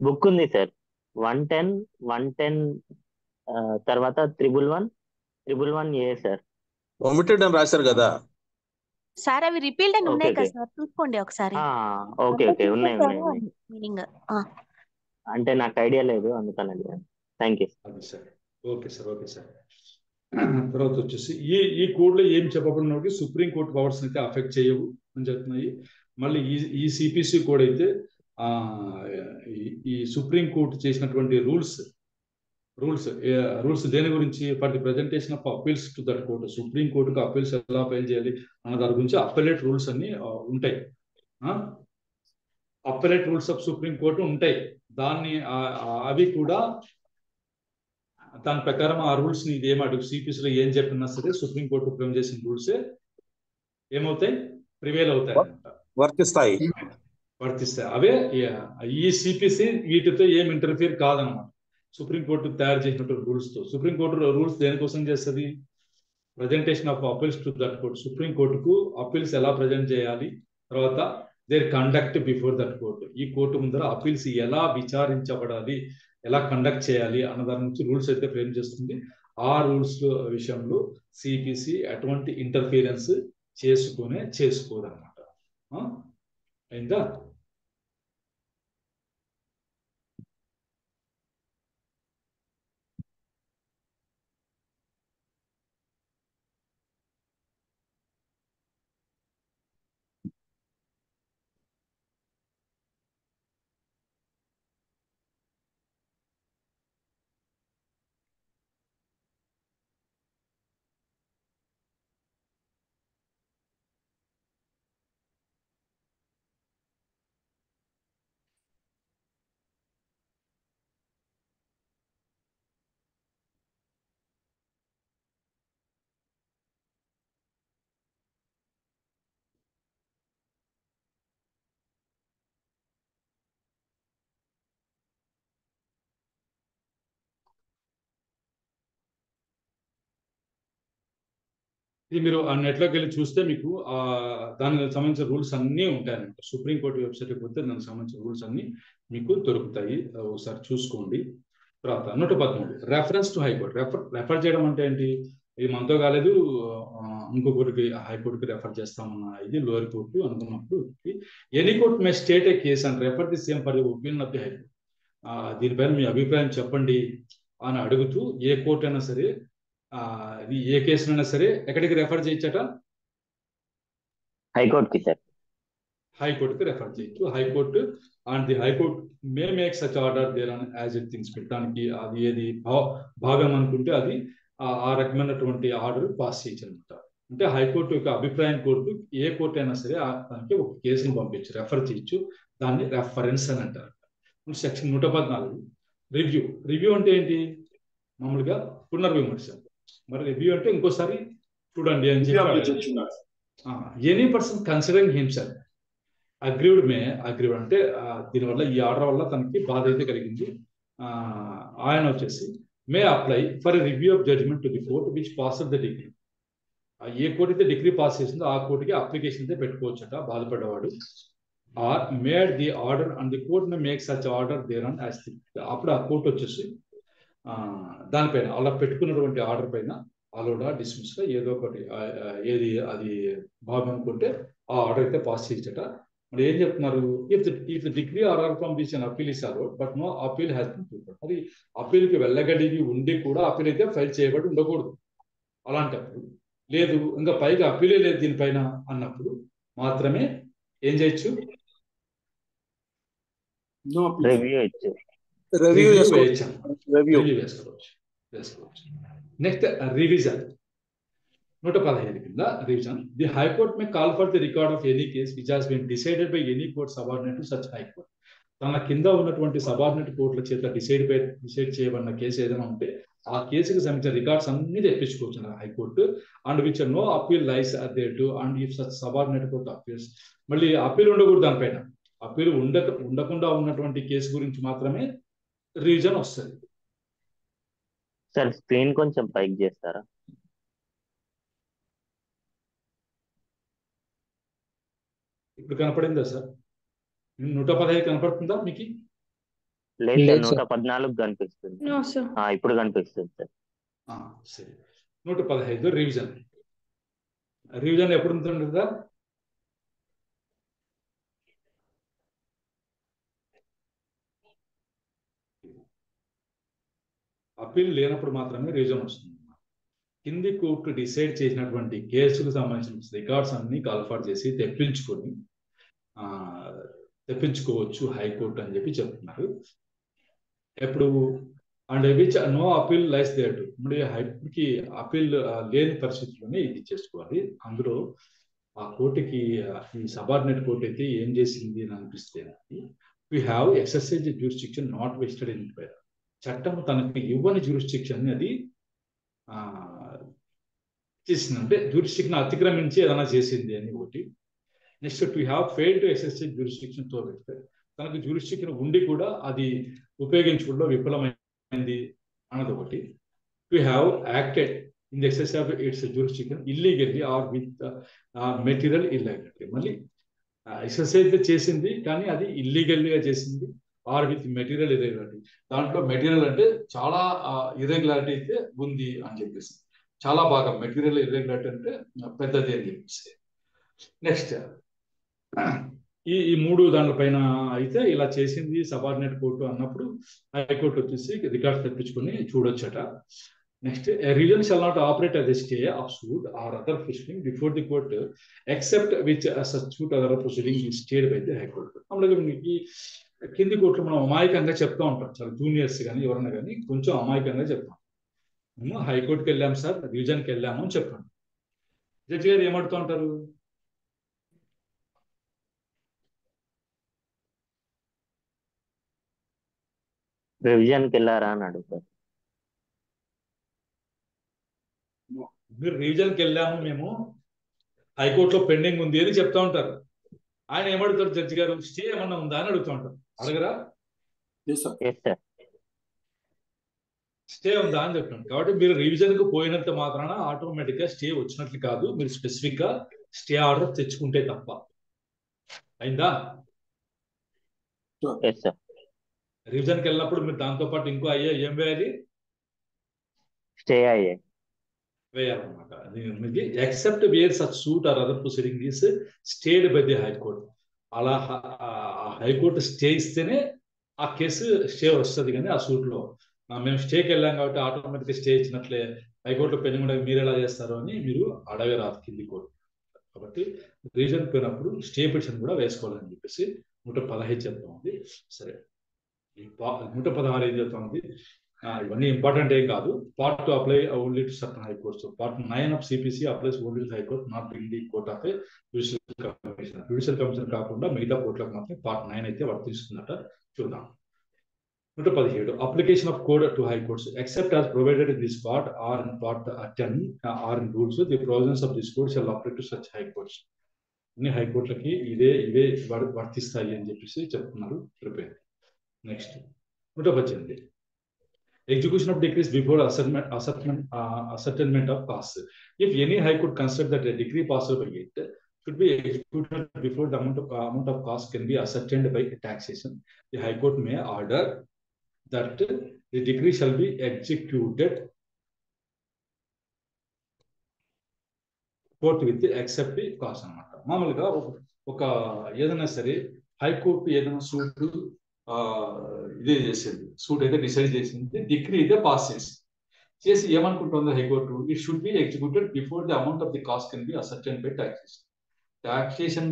బుక్ ఉంది సార్. 110, 110 తర్వాత 111 సార్. ఒమిటెడ్ అని రాశారు కదా సార్. అవి రిపీల్డ్ అని ఉన్నాయి కదా సార్, చూసుకోండి ఒకసారి. ఓకే ఉన్నాయి. మీనింగ్ అంటే నాకు ఐడియా లేదు, అందుకని అడిగాను. Thank you sir. Okay sir. తర్వాత వచ్చేసి ఈ కోడ్లో ఏం చెప్పబడినప్పటికీ సుప్రీం కోర్టు పవర్స్ అయితే అఫెక్ట్ చేయవు అని చెప్తున్నాయి. మళ్ళీ ఈ సిపిసి కోడ్ అయితే ఈ సుప్రీం కోర్టు చేసినటువంటి రూల్స్ దేని గురించి? For the presentation of appeals to that court. Supreme కోర్టుకు అపీల్స్ ఎలా ఫైల్ చేయాలి అన్న దాని గురించి అప్పలేట్ రూల్స్ అన్ని ఉంటాయి. Appellate rules of supreme court ఉంటాయి. అవి కూడా దాని ప్రకారం ఆ రూల్స్ ని ఏమడుగు సిపిసిలో ఏం చెప్పినా సరే సుప్రీంకోర్టు ఫ్రేమ్ చేసిన రూల్సే ఏమవుతాయి? ప్రివేల్ అవుతాయి అనమాట, వర్తిస్తాయి. అవే ఈ సిపిసి వీటితో ఏం ఇంటర్ఫియర్ కాదనమాట. సుప్రీంకోర్టు తయారు చేసినటువంటి రూల్స్ తో. సుప్రీంకోర్టు రూల్స్ దేనికోసం చేస్తుంది? Presentation of appeals to that court. సుప్రీంకోర్టుకు అపీల్స్ ఎలా ప్రజెంట్ చేయాలి, తర్వాత there conduct before that court. ఈ కోర్టు ముందర అపీల్స్ ఎలా విచారించబడాలి, ఎలా కండక్ట్ చేయాలి అన్న దాని నుంచి రూల్స్ అయితే ఫ్రేమ్ చేస్తుంది. ఆ రూల్స్ విషయంలో సిపిసి ఎటువంటి ఇంటర్ఫీరెన్స్ చేసుకోదన్నమాట. అయిందా? ఇది మీరు ఆ నెట్లోకి వెళ్ళి చూస్తే మీకు దానికి సంబంధించిన రూల్స్ అన్నీ ఉంటాయన్నమాట. సుప్రీంకోర్టు వెబ్సైట్కి పోతే దానికి సంబంధించిన రూల్స్ అన్నీ మీకు దొరుకుతాయి. ఒకసారి చూసుకోండి. తర్వాత 113 రెఫరెన్స్ టు హైకోర్టు. రెఫర్ చేయడం అంటే ఏంటి? ఇది మనతో కాలేదు, ఇంకొకరికి హైకోర్టుకి రెఫర్ చేస్తామన్న ఇది లోయర్ కోర్టు అనుకున్నప్పుడు any court may state A case and refer the same for the opinion of the high court. దీనిపైన మీ అభిప్రాయం చెప్పండి అని అడుగుతూ ఏ కోర్టు అయినా సరే ఏ కేసునైనా సరే ఎక్కడికి రెఫర్ చేయొచ్చట? హైకోర్టుకి సార్. హైకోర్టుకి రెఫర్ చేయొచ్చు. High court and the high court may make such order there on as it things. పెట్టడానికి అది ఏది భాగం అనుకుంటే అది ఆ రకమైనటువంటి ఆర్డర్ పాస్ చేయొచ్చు అనమాట. అంటే హైకోర్టు యొక్క అభిప్రాయం కోర్టు ఏ కోర్టు అయినా సరే దానికి ఒక కేసుని పంపించు, రెఫర్ చేయొచ్చు. దాన్ని రెఫరెన్స్ అని అంటారు. Section 114 review. రివ్యూ అంటే ఏంటి? మామూలుగా పునర్విమర్శ. మరి రివ్యూ అంటే ఇంకోసారి చూడండి అని చెప్పి any person considering himself aggrieved అంటే దీనివల్ల ఈ ఆర్డర్ వల్ల తనకి బాధ అయితే కలిగింది, ఆయన వచ్చేసి may apply for review of judgment to the court which pass the decree. ఏ కోర్టు అయితే డిగ్రీ పాస్ చేసిందో ఆ కోర్టుకి అప్లికేషన్ అయితే పెట్టుకోవచ్చట బాధపడ్డవాడు. Or made the order and the court may make such order there on as the. అప్పుడు ఆ కోర్టు వచ్చేసి దానిపైన అలా పెట్టుకున్నటువంటి ఆర్డర్ పైన అలోడా డిస్మిస్గా ఏదో ఒకటి ఏది అది భాగం అనుకుంటే ఆ ఆర్డర్ అయితే పాస్ చేయొచ్చట. మరి ఏం చెప్తున్నారు? If the decree order from which an appeal is allowed but no appeal has been prepared. మరి అపీల్కి వెళ్ళగలిగి ఉండి కూడా అపీల్ అయితే ఫైల్ చేయబడి ఉండకూడదు. అలాంటప్పుడు లేదు, ఇంకా పైగా అపీలే లేదు దీనిపైన అన్నప్పుడు మాత్రమే ఏం చేయొచ్చు? రివ్యూ వేసుకోవచ్చు. Next revision. 115 కింద revision. The high court may call for the record of any case which has been decided by any court subordinate to such high court. తన కింద ఉన్నటువంటి సబార్డినేట్ కోర్టుల చేత డిసైడ్ చేయబడిన కేసు ఏదైనా ఉంటే ఆ కేసుకి సంబంధించిన రికార్డ్స్ అన్ని తెప్పించుకోవచ్చు high court. And which no appeal lies thereto and if such subordinate court appeals. మళ్ళీ అపీల్ ఉండకూడదు దానిపైన. అపీల్ ఉండకుండా ఉన్నటువంటి కేసు గురించి మాత్రమే రివిజన్ వస్తుంది. సార్ స్క్రీన్ కొంచెం పైకి చేస్తారా? ఇప్పుడు కనపడిందా సార్? 115 కనపడుతుందా మీకు? లేదు సార్, 114 కనిపిస్తుంది. ఇప్పుడు కనిపిస్తుంది సార్. సరే, 115 రివిజన్. రివిజన్ ఎప్పుడు ఉంటుంది సార్? అపీల్ లేనప్పుడు మాత్రమే రివిజన్ వస్తుంది. కింది కోర్టు డిసైడ్ చేసినటువంటి కేసుకు సంబంధించిన రికార్డ్స్ అన్ని కాల్ఫర్ చేసి తెప్పించుకోవచ్చు హైకోర్టు అని చెప్పి చెప్తున్నారు. ఎప్పుడు and which no appeal lies thereto. మరి హైకోర్టుకి అపీల్ లేని పరిస్థితుల్లోనే ఇది చేసుకోవాలి. అందులో ఆ కోర్టుకి ఈ సబార్డినేట్ కోర్టు అయితే ఏం చేసింది అని అనిపిస్తే we have exercise jurisdiction not vested in by. చట్టం తనకి ఇవ్వని జ్యూరిస్డిక్షన్ అది చేసింది, అంటే జ్యూరిస్డిక్షన్ అతిక్రమించి ఏదైనా చేసింది అని ఒకటి. Next to have fail to exercise jurisdiction తో వెస్టెడ్. తనకు జ్యూరిస్డిక్షన్ ఉండి కూడా అది ఉపయోగించుకుంటూ విఫలమైంది అన్నది ఒకటి. To have acted in the exercise of its jurisdiction illegally or with material irregularity. మళ్ళీ ఎక్సర్సైజ్ చేసింది కానీ అది ఇల్లీగల్గా చేసింది, ఆర్ విత్ మెటీరియల్ ఇర్రెగ్యులారిటీ. దాంట్లో మెటీరియల్ అంటే చాలా ఇర్రెగ్యులారిటీ అయితే ఉంది అని చెప్పేసి, చాలా బాగా మెటీరియల్ ఇర్రెగ్యులారిటీ అంటే పెద్దది అని చెప్పేసి. నెక్స్ట్ ఈ మూడు దానిపైన అయితే ఇలా చేసింది సబార్డినేట్ కోర్టు అన్నప్పుడు హైకోర్టు వచ్చేసి రికార్డ్స్ తెప్పించుకొని చూడొచ్చట. Next revision shall not operate as a stay of suit or other proceeding before the court except which such suit or other proceeding is stayed by the high court. అలాగే మీకు కింది కోర్టులో మనం అమాయకంగా చెప్తా ఉంటాం, చాలా జూనియర్స్ కానీ ఎవరన్నా కానీ కొంచెం అమాయకంగా చెప్తాం. మేము హైకోర్టుకి వెళ్ళాము సార్, రివిజన్కి వెళ్ళాము అని చెప్పండి. జడ్జి గారు ఏమడుతూ ఉంటారు? రివిజన్కి వెళ్ళారా అని అడుగుతారు. మీరు రివిజన్కి వెళ్ళాము మేము, హైకోర్టులో పెండింగ్ ఉంది అని చెప్తా ఉంటారు. ఆయన ఏమడుగుతారు జడ్జి గారు? స్టే ఏమన్నా ఉందా అని అడుగుతూ ఉంటారు. అడగరా? స్టే ఉందా అని చెప్తున్నాను. కాబట్టి మీరు రివిజన్ కు పోయినంత మాత్రాన ఆటోమేటిక్ గా స్టే వచ్చినట్లు కాదు, మీరు స్పెసిఫిక్ గా స్టే ఆర్డర్ తెచ్చుకుంటే తప్ప. అయిందా? Yes sir. రివిజన్కి వెళ్ళినప్పుడు మీరు దాంతో పాటు ఇంకో అయ్యే ఏం వేయాలి? స్టే అయ్యే వేయాలన్నమాట. మీకు except where such suit or other proceeding is stayed by the high court. అలా హైకోర్టు స్టే ఇస్తేనే ఆ కేసు స్టే వస్తుంది. కానీ ఆ సూట్ లో మేము స్టేకి వెళ్ళాం కాబట్టి ఆటోమేటిక్ స్టే ఇచ్చినట్లే హైకోర్టులో పెండింగ్ ఉండగా మీరు ఎలా చేస్తారు అని మీరు అడగరాదు కింది కోర్టు. కాబట్టి రీజన్ పోయినప్పుడు స్టే పిటిషన్ కూడా వేసుకోవాలని చెప్పేసి 115 చెప్తా ఉంది. సరే, 116 ఏం చెప్తా ఉంది? ఇవన్నీ ఇంపార్టెంట్ ఏం కాదు. Part to apply only to certain high courts. Part 9 of CPC applies only to high court, not in the court of judicial commission. Judicial commission కాకుండా మిగతా కోర్టులకు మాత్రం పార్ట్ 9 అయితే వర్తిస్తుందట. చూద్దాం. 117 application of code to high courts except as provided in this part or in part 10 or in rules, the provisions of this code shall apply to such high-courts. అన్ని హైకోర్టులకి ఇవే వర్తిస్తాయి అని చెప్పేసి చెప్తున్నారు. Prepare. Next 118 execution of decrees before ascertainment of costs. If any high court consider that a decree passed by it should be executed before the amount of cost can be ascertained by taxation, the high court may order that the decree shall be executed court with except the cost అనమాట. మామూలుగా ఒక ఏదైనా సరే high court ఏదైనా suit ఇదే చేసేది, suit అయితే decide చేసింది, డిగ్రీ అయితే పాస్ చేసి ఏమనుకుంటుంది high court? It should be executed before the amount of the cost can be ascertain by taxation. Taxation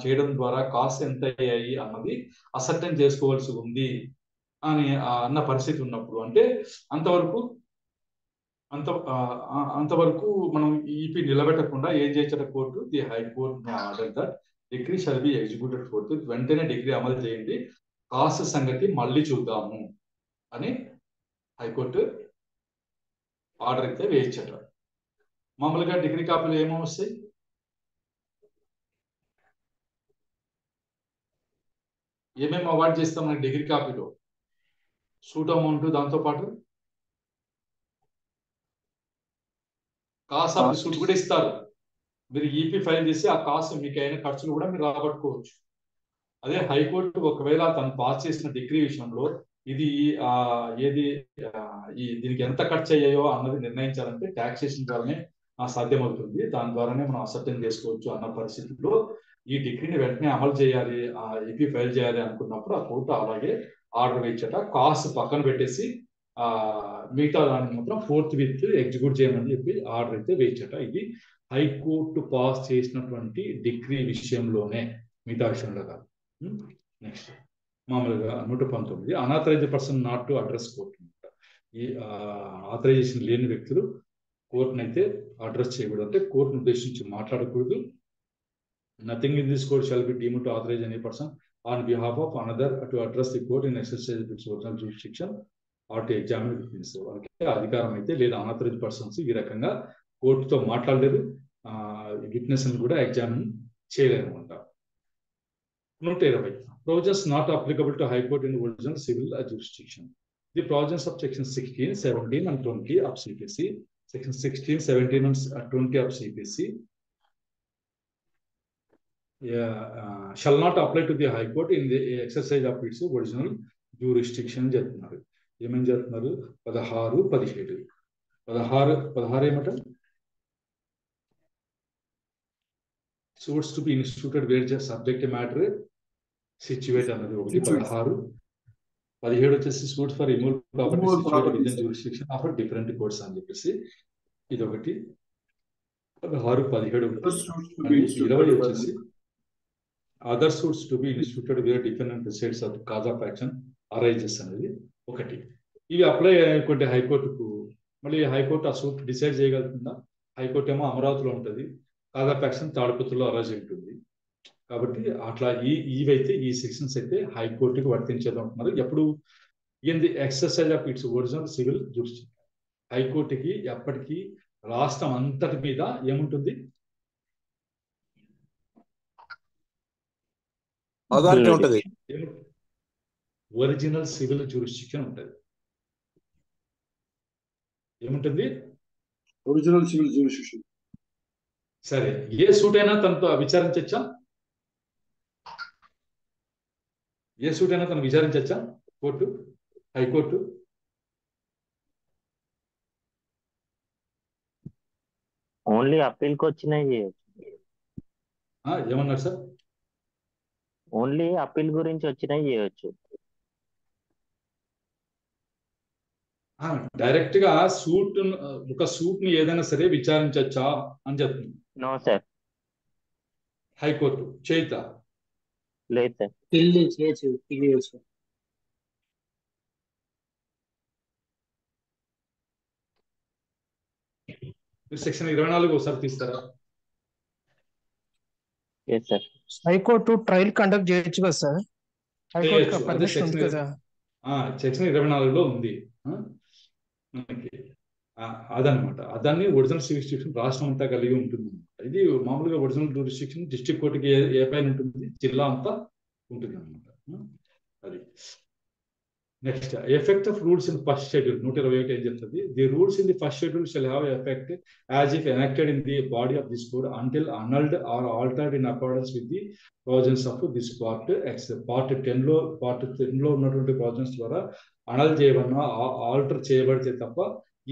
చేయడం ద్వారా కాస్ట్ ఎంత అయ్యాయి అన్నది అసర్టైన్ చేసుకోవాల్సి ఉంది అని అన్న పరిస్థితి ఉన్నప్పుడు, అంటే అంతవరకు మనం ఈపీ నిలబెట్టకుండా ఏం చేసిన court, the high court order that degree shall be executed court, వెంటనే డిగ్రీ అమలు చేయండి, కాస్ట్ సంగతి మళ్ళీ చూద్దాము అని హైకోర్టు ఆర్డర్ అయితే వేయించట. మామూలుగా డిగ్రీ కాపీలు ఏమొస్తాయి? ఏమేమి అవార్డు చేస్తాం మనకి డిగ్రీ కాపీలో? సూట్ అమౌంట్, దాంతో పాటు కాస్ట్ ఆఫ్ ది సూట్ కూడా ఇస్తారు. మీరు ఈపీ ఫైల్ చేసి ఆ కాస్ట్ మీకు అయిన ఖర్చులు కూడా మీరు రాబట్టుకోవచ్చు. అదే హైకోర్టు ఒకవేళ తను పాస్ చేసిన డిగ్రీ విషయంలో ఇది దీనికి ఎంత ఖర్చు అయ్యాయో అన్నది నిర్ణయించాలంటే టాక్సేషన్ ద్వారానే సాధ్యమవుతుంది. దాని ద్వారానే మనం అసర్టైన్ చేసుకోవచ్చు అన్న పరిస్థితుల్లో ఈ డిగ్రీని వెంటనే అమలు చేయాలి, ఈపీ ఫైల్ చేయాలి అనుకున్నప్పుడు ఆ కోర్టు అలాగే ఆర్డర్ వేయించట. కాస్ట్ పక్కన పెట్టేసి మిగతా దాన్ని మాత్రం ఫోర్త్ విత్ ఎగ్జిక్యూట్ చేయమని చెప్పి ఆర్డర్ అయితే వేయించట. ఇది హైకోర్టు పాస్ చేసినటువంటి డిగ్రీ విషయంలోనే, మిగతా విషయంలో కాదు. నెక్స్ట్ మామూలుగా 119 unauthorised person not to address court. ఈ ఆథరైజేషన్ లేని వ్యక్తులు కోర్టును అయితే అడ్రస్ చేయకూడదు, అంటే కోర్టును ఉద్దేశించి మాట్లాడకూడదు. Nothing in this court shall be deemed to authorise any person on behalf of another to address the court in exercise its original jurisdiction or to examine witness. వాళ్ళకి అధికారం అయితే లేదా అనాథరైజ్డ్ పర్సన్స్ ఈ రకంగా కోర్టుతో మాట్లాడలేదు, విట్నెస్ కూడా examine చేయలేరు అనమాట. 120 provisions not applicable to High Court in original civil jurisdiction. The provisions of section 16, 17 and 20 of CPC, section 16, 17 and 20 of CPC shall not apply to the High Court in the exercise of its original jurisdiction. చెప్తున్నారు. ఏమేం చెప్తున్నారు? 16, 17. 16 ఏమంటారు? suits to be instituted where just subject matter situate అన్నది ఒకటి. 16, 17 వచ్చేసి suits for immovable property situated within jurisdiction of different courts అని చెప్పేసి ఇది ఒకటి. 16, 17 20 వచ్చేసి other suits to be instituted where different resides of cause of action arises అనేది ఒకటి. ఇవి అప్లై అయ్యేటువంటి హైకోర్టుకు, మళ్ళీ హైకోర్టు ఆ సూట్ డిసైడ్ చేయగలుగుతుందా? హైకోర్టు ఏమో అమరావతిలో ఉంటుంది, కాజ్ ఆఫ్ యాక్షన్ తాడిపత్రిలో అరైజ్ ఉంటుంది. కాబట్టి అట్లా ఇవైతే ఈ సెక్షన్స్ అయితే హైకోర్టుకి వర్తించేది అంటున్నారు. ఎప్పుడు? In the exercise of it's original civil jurisdiction. హైకోర్టుకి ఎప్పటికీ రాష్ట్రం అంతటి మీద ఏముంటుంది? ఒరిజినల్ సివిల్ జ్యూరిస్డిక్షన్ ఉంటుంది. ఏముంటుంది? Original civil jurisdiction. సరే, ఏ సూట్ అయినా తనతో విచారించచ్చా? ఏ సూట్ అయినా తను విచారించచ్చా కోర్టు, హైకోర్టు? ఓన్లీ అప్పీల్ కి వచ్చినాయి చేయొచ్చు. ఏమన్నారు సార్? ఓన్లీ అప్పీల్ గురించి వచ్చినాయి చేయొచ్చు. డైరెక్ట్ గా ఒక సూట్ ని ఏదైనా సరే విచారించచ్చా అని చెప్తుంది. నో సార్. హైకోర్టు చేయితా? లేదు సార్. చేయొచ్చు. సెక్షన్ 24 ఒకసారి తీస్తారా? Yes sir. High court trial conduct చేయొచ్చు కదా సార్? హైకోర్టు చేయొచ్చు. అదే పర్మిషన్ ఉంది కదా? సెక్షన్ 24లో ఉంది మనకి. అదనమాట. దాన్ని ఒరిజినల్ జ్యూరిస్డిక్షన్ రాష్ట్రం అంతా కలిగి ఉంటుంది. ఇది మామూలుగా ఒరిజినల్ జ్యూరిస్డిక్షన్ డిస్ట్రిక్ట్ కోర్టుకి ఏ పైన ఉంటుంది? జిల్లా అంతా ఉంటుంది అనమాట. అది next, effect of rules in first schedule 121 ఏం చెప్తుంది? The rules in the first schedule shall have effect as if enacted in the body of this code until annulled or altered in accordance with the provisions of this part X. Part 10లో ఉన్నటువంటి provisions ద్వారా annul చేయబడిన alter చేయబడితే తప్ప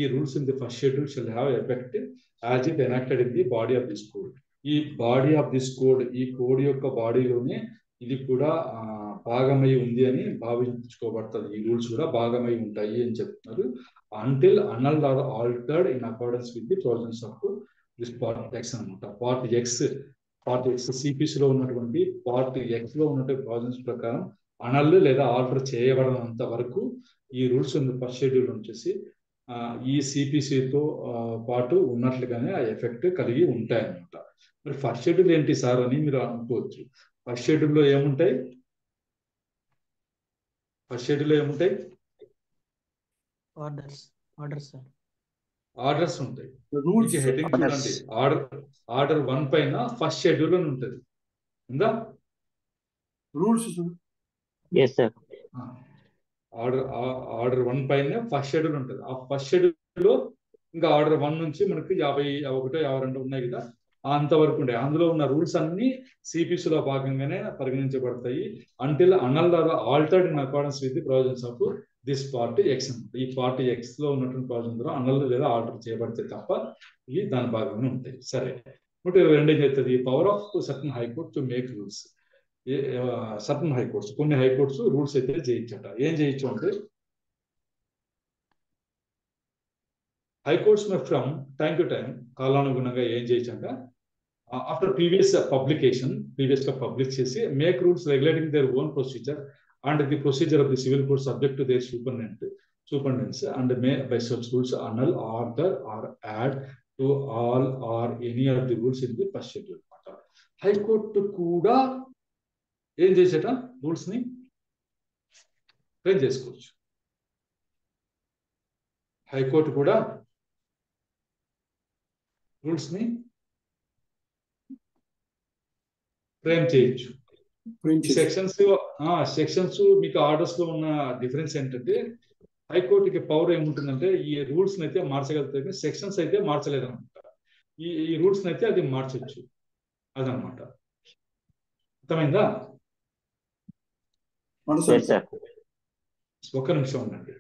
ఈ rules in the first schedule shall have effect as if enacted in the body of this code. ఈ body of this code, ఈ code యొక్క బాడీలోనే ఇది కూడా భాగమై ఉంది అని భావించుకోబడుతుంది. ఈ రూల్స్ కూడా భాగమై ఉంటాయి అని చెప్తున్నారు. Until annulled or altered in accordance with the provisions of this part X అనమాట. పార్ట్ ఎక్స్ సిపిసిలో ఉన్నటువంటి పార్ట్ ఎక్స్ లో ఉన్నటువంటి ప్రొవిజన్స్ ప్రకారం అనల్ లేదా ఆల్టర్ చేయబడినంత వరకు ఈ రూల్స్ ఫస్ట్ షెడ్యూల్ వచ్చేసి ఈ సిపిసితో పాటు ఉన్నట్లుగానే ఆ ఎఫెక్ట్ కలిగి ఉంటాయి అన్నమాట. మరి ఫస్ట్ షెడ్యూల్ ఏంటి సార్ అని మీరు అనుకోవచ్చు. ఫస్ట్ షెడ్యూల్లో ఏముంటాయి? ఫస్ట్ షెడ్యూల్లో ఏముంటాయి? ఆర్డర్స్ ఉంటాయి. హెడ్డింగ్ చూడండి, ఆర్డర్ 1 పైన ఫస్ట్ షెడ్యూల్ అని ఉంటుంది. ఉందా? రూల్స్ ఆర్డర్ 1 పైన ఫస్ట్ షెడ్యూల్ ఉంటుంది. ఆ ఫస్ట్ షెడ్యూల్ లో ఇంకా ఆర్డర్ 1 నుంచి మనకి 51, 52 ఉన్నాయి కదా, అంతవరకు ఉంటాయి. అందులో ఉన్న రూల్స్ అన్ని సిపిసిలో భాగంగానే పరిగణించబడతాయి. Until annulled or altered in accordance with the provisions of this part X. ఈ పార్ట్ ఎక్స్ లో ఉన్నటువంటి ప్రొవిజన్స్ ద్వారా annulled లేదా ఆల్టర్ చేయబడితే తప్ప ఇవి దాని భాగంగానే ఉంటాయి. సరే, 122 ఏం చెప్తుంది? Power of certain high court to make rules. Certain high courts, కొన్ని హైకోర్ట్స్ రూల్స్ అయితే చేయించట. ఏం చేయొచ్చు అంటే, high courts from time to time కాలానుగుణంగా ఏం చేయొచ్చు అంటే, ఆఫ్టర్ ప్రీవియస్ గా పబ్లిష్ చేసి make rules regulating their own procedure and the procedure of the civil code subject to their superintendence and may by such rules annul, alter or add to all or any of the rules in the first schedule. High court కూడా ఏం చేసేట? Rules ని frame చేసుకోవచ్చు. High court కూడా rules ని frame చేయొచ్చు. Sections మీకు orders లో ఉన్న డిఫరెన్స్ ఏంటంటే, హైకోర్టుకి పవర్ ఏముంటుందంటే ఈ రూల్స్ అయితే మార్చగలుగుతుంది, సెక్షన్స్ అయితే మార్చలేదు అనమాట. ఈ రూల్స్ అయితే అది మార్చొచ్చు అదనమాట. అర్థమైందా? ఒక్క నిమిషం ఉండండి.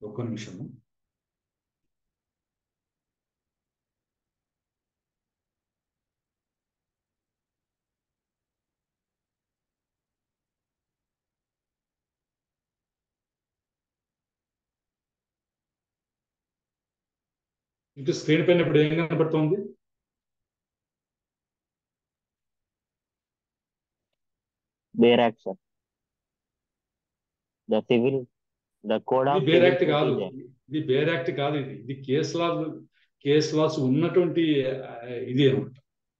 ఒక్క నిమిషము. ఇటు స్క్రీన్ పైన ఇప్పుడు ఏం కనబడుతుంది? Bare act sir. The code of bare act కాదు, ఇది బేర్ యాక్ట్ కాదు. ఇది కేస్ లాస్ ఉన్నటువంటి ఇది అనమాట,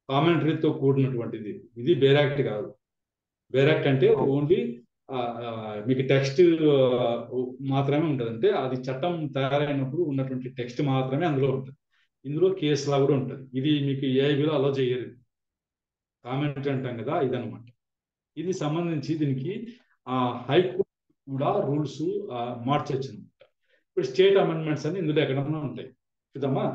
కామెంటరీతో కూడినటువంటిది. ఇది బేర్ యాక్ట్ కాదు. బేర్ యాక్ట్ అంటే ఓన్లీ మీకు టెక్స్ట్ మాత్రమే ఉంటుంది. అంటే అది చట్టం తయారైనప్పుడు ఉన్నటువంటి టెక్స్ట్ మాత్రమే అందులో ఉంటుంది. ఇందులో కేసు లా కూడా ఉంటుంది. ఇది మీకు ఏఐబిలో అలో చేయరు. కామెంట్ అంటాం కదా, ఇదనమాట. ఇది సంబంధించి దీనికి హైకోర్టు కూడా రూల్స్ మార్చొచ్చు అనమాట. ఇప్పుడు స్టేట్ అమెండ్మెంట్స్ అని ఇందులో ఎక్కడన్నా ఉంటాయి చూద్దామా.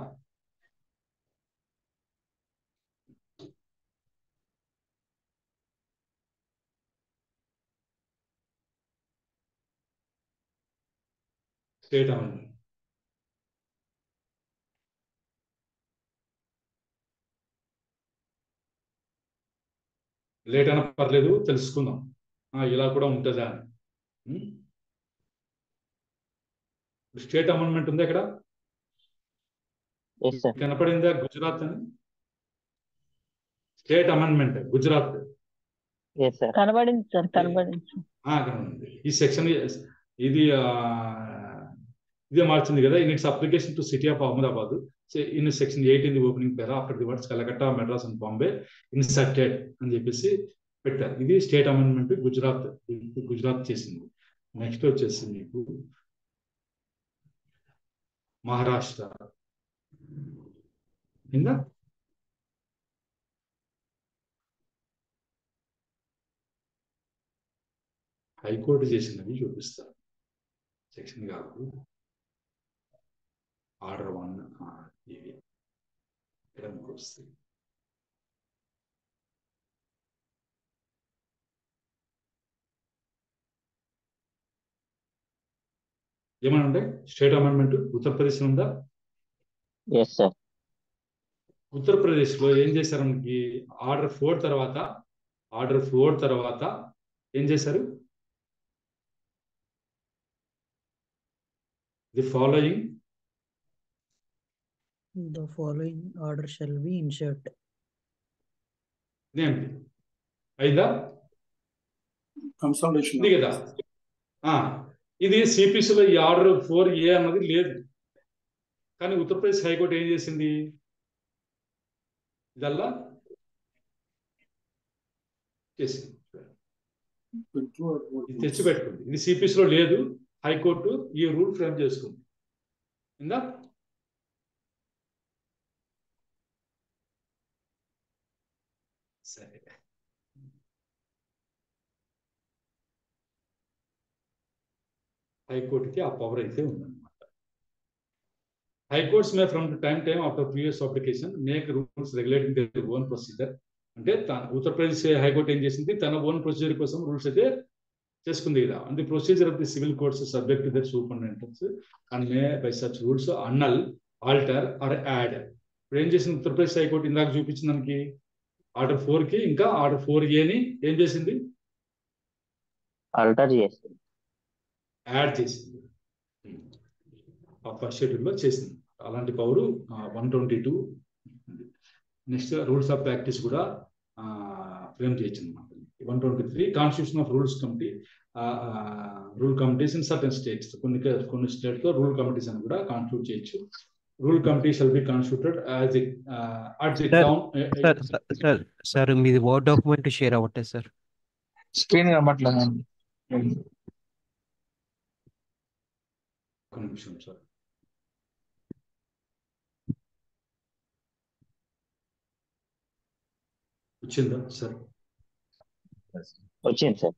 స్టేట్ అమెండ్మెంట్ లేట్ అయినా పర్లేదు, తెలుసుకుందాం ఇలా కూడా ఉంటుందా అని. స్టేట్ అమెండ్మెంట్ ఉంది అక్కడ కనపడిందా? గుజరాత్ అని స్టేట్ అమెండ్మెంట్ గుజరాత్ కనబడింది సార్, కనబడింది. ఈ సెక్షన్ ఇదే మార్చింది కదా. In it's application to city of Ahmedabad in section 8 in the opening para after the words Calcutta, Madras and Bombay inserted అని చెప్పేసి పెట్టారు. ఇది స్టేట్ అమెండ్మెంట్ గుజరాత్ చేసింది. నెక్స్ట్ వచ్చేసి మీకు మహారాష్ట్ర కింద హైకోర్టు చేసినవి చూపిస్తారు. సెక్షన్ కాదు, ఆర్డర్ 1 ఇవి ఇక్కడ వస్తాయి. ఏమైనా ఉంటాయి? స్టేట్ అమెండ్మెంట్ ఉత్తరప్రదేశ్ ఉందా? ఉత్తరప్రదేశ్ లో ఏం చేశారు? మనకి ఆర్డర్ 4 తర్వాత ఏం చేశారు? The following order shall be inserted. ఏంటి అయిందా? కన్సల్టేషన్ ఇది కదా. ఇది సిపిసిలో ఈ ఆర్డర్ 4A అన్నది లేదు. కానీ ఉత్తరప్రదేశ్ హైకోర్టు ఏం చేసింది? ఇదల్లా చేసింది, ఇది తెచ్చిపెట్టుకుంది. ఇది సిపిసిలో లేదు, హైకోర్టు ఈ రూల్ ఫ్రేమ్ చేసుకుంది. ఇందా సరే. హైకోర్టుకి ఆ పవర్ అయితే ఉందన్నమాట. High courts May from time after previous application make rules regulating their own procedure. అంటే ఉత్తరప్రదేశ్ హైకోర్టు ఏం చేసింది? తన ఓన్ ప్రొసీజర్ కోసం రూల్స్ అయితే చేసుకుంది కదా. And the procedure of the civil courts subject to their superintendents and may by such rules annul, alter or add. ఇప్పుడు ఏం చేసింది ఉత్తరప్రదేశ్ హైకోర్టు? ఇందాక చూపించిన దానికి ఆర్డర్ 4కి ఇంకా ఆర్డర్ 4Aని ఏం చేసింది? ఆల్టర్ చేసింది, యాడ్ చేసింది. ఫస్ట్ షెడ్యూల్లో చేసింది. అలాంటి power 122. Next rules of practice కూడా ఫ్రేమ్ చేయొచ్చు అనమాట. 123 constitution of rules committee, rule committees in certain states. కొన్ని స్టేట్స్ లో రూల్ కమిటీస్ అని కూడా కాన్స్టిట్యూట్ చేయొచ్చు. Rule committee shall be constituted as at the town. Sir మీది వర్డ్ డాక్యుమెంట్ షేర్ అవ్వట్లేదు సార్. స్క్రీన్ కనబడలేదండి. ఒక నిమిషం సార్. వచ్చిందా సార్? వచ్చింది సార్.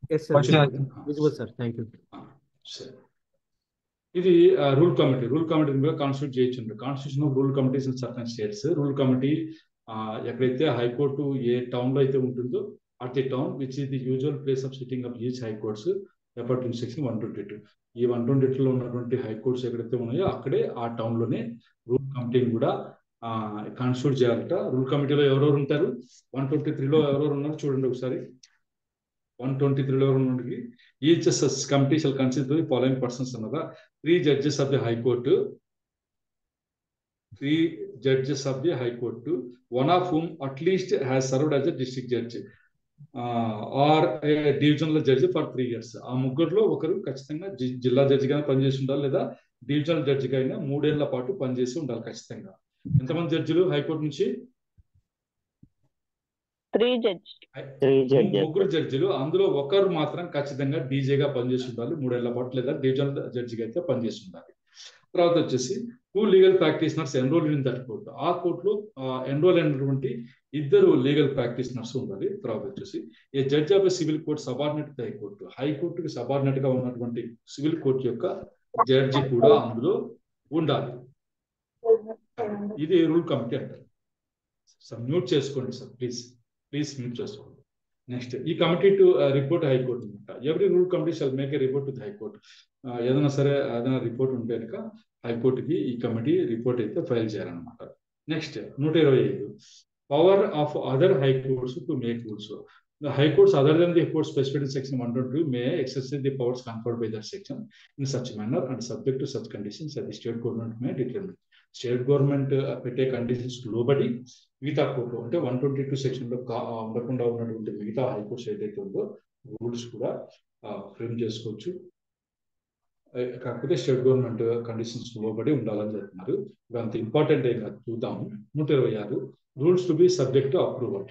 Sir thank you. సరే, ఇది రూల్ కమిటీ కూడా కాన్స్టిట్యూట్ చేయొచ్చు. Constitution of rule committees in certain states. Rule committee ఎక్కడైతే హైకోర్టు ఏ టౌన్ లో అయితే ఉంటుందో at the town which is the usual place of sitting of each high courts apartment section 122. ఈ 122లో ఉన్నటువంటి హైకోర్ట్స్ ఎక్కడైతే ఉన్నాయో అక్కడే ఆ టౌన్ లోనే రూల్ కమిటీని కూడా కాన్స్టిట్యూట్ చేయాలట. రూల్ కమిటీలో ఎవరెవరు ఉంటారు? 123లో ఎవరెవరు ఉన్నారు చూడండి ఒకసారి. 123లో ఉన్నకి each committee shall consider the following persons అన్నదా. 3 judges of the high court, 3 judges of the high court, one of whom at least has served as a district judge or a divisional judge for 3 years. ఆ ముగ్గురులో ఒకరు ఖచ్చితంగా జిల్లా జడ్జిగా పనిచేసి ఉండాలి, లేదా డివిజనల్ జడ్జిగా అయినా 3 ఏళ్ల పాటు పనిచేసి ఉండాలి ఖచ్చితంగా. ఎంతమంది జడ్జిలు హైకోర్టు నుంచి? 3 judges. ముగ్గురు జడ్జిలు, అందులో ఒకరు మాత్రం ఖచ్చితంగా డీజేగా పనిచేసి ఉండాలి 3 ఏళ్ల పాటు, లేదా డివిజనల్ జడ్జిగా అయితే పనిచేసి ఉండాలి. తర్వాత వచ్చేసి 2 legal practitioners enrol in that court, ఆ కోర్టులో ఎన్రోల్ అయినటువంటి 2 లీగల్ ప్రాక్టీషనర్స్ ఉండాలి. తర్వాత వచ్చేసి ఏ judge of civil court subordinate high court, హైకోర్టుకి సబార్డినేట్ గా ఉన్నటువంటి సివిల్ కోర్టు యొక్క జడ్జి కూడా అందులో ఉండాలి. ఇది రూల్ కమిటీ అంటారు. సార్ మ్యూట్ చేసుకోండి సార్, ప్లీజ్ మ్యూట్ చేసుకోండి. నెక్స్ట్, ఈ కమిటీ టు రిపోర్ట్ హైకోర్టు అనమాట. Every rule committee shawl make a report to the high court. ఏదైనా సరే ఏదైనా రిపోర్ట్ ఉంటే కనుక హైకోర్టుకి ఈ కమిటీ రిపోర్ట్ అయితే ఫైల్ చేయాలన్నమాట. Next 125 power of other high courts to make rules. The high courts other than the court specified in section 122 may exercise the powers conferred by that section in such manner and subject to such conditions that the state government may determine. State government పెట్టే conditions లోబడి మిగతా court అంటే 122 section లో ఉండకుండా ఉన్నటువంటి మిగతా high courts ఏదైతే ఉందో రూల్స్ కూడా ఫ్రేమ్ చేసుకోవచ్చు. కాకపోతే స్టేట్ గవర్నమెంట్ కండిషన్స్ లోబడి ఉండాలని చెప్తున్నారు. అంత ఇంపార్టెంట్ ఏం కాదు, చూద్దాము. 126 rules to be subject to approval.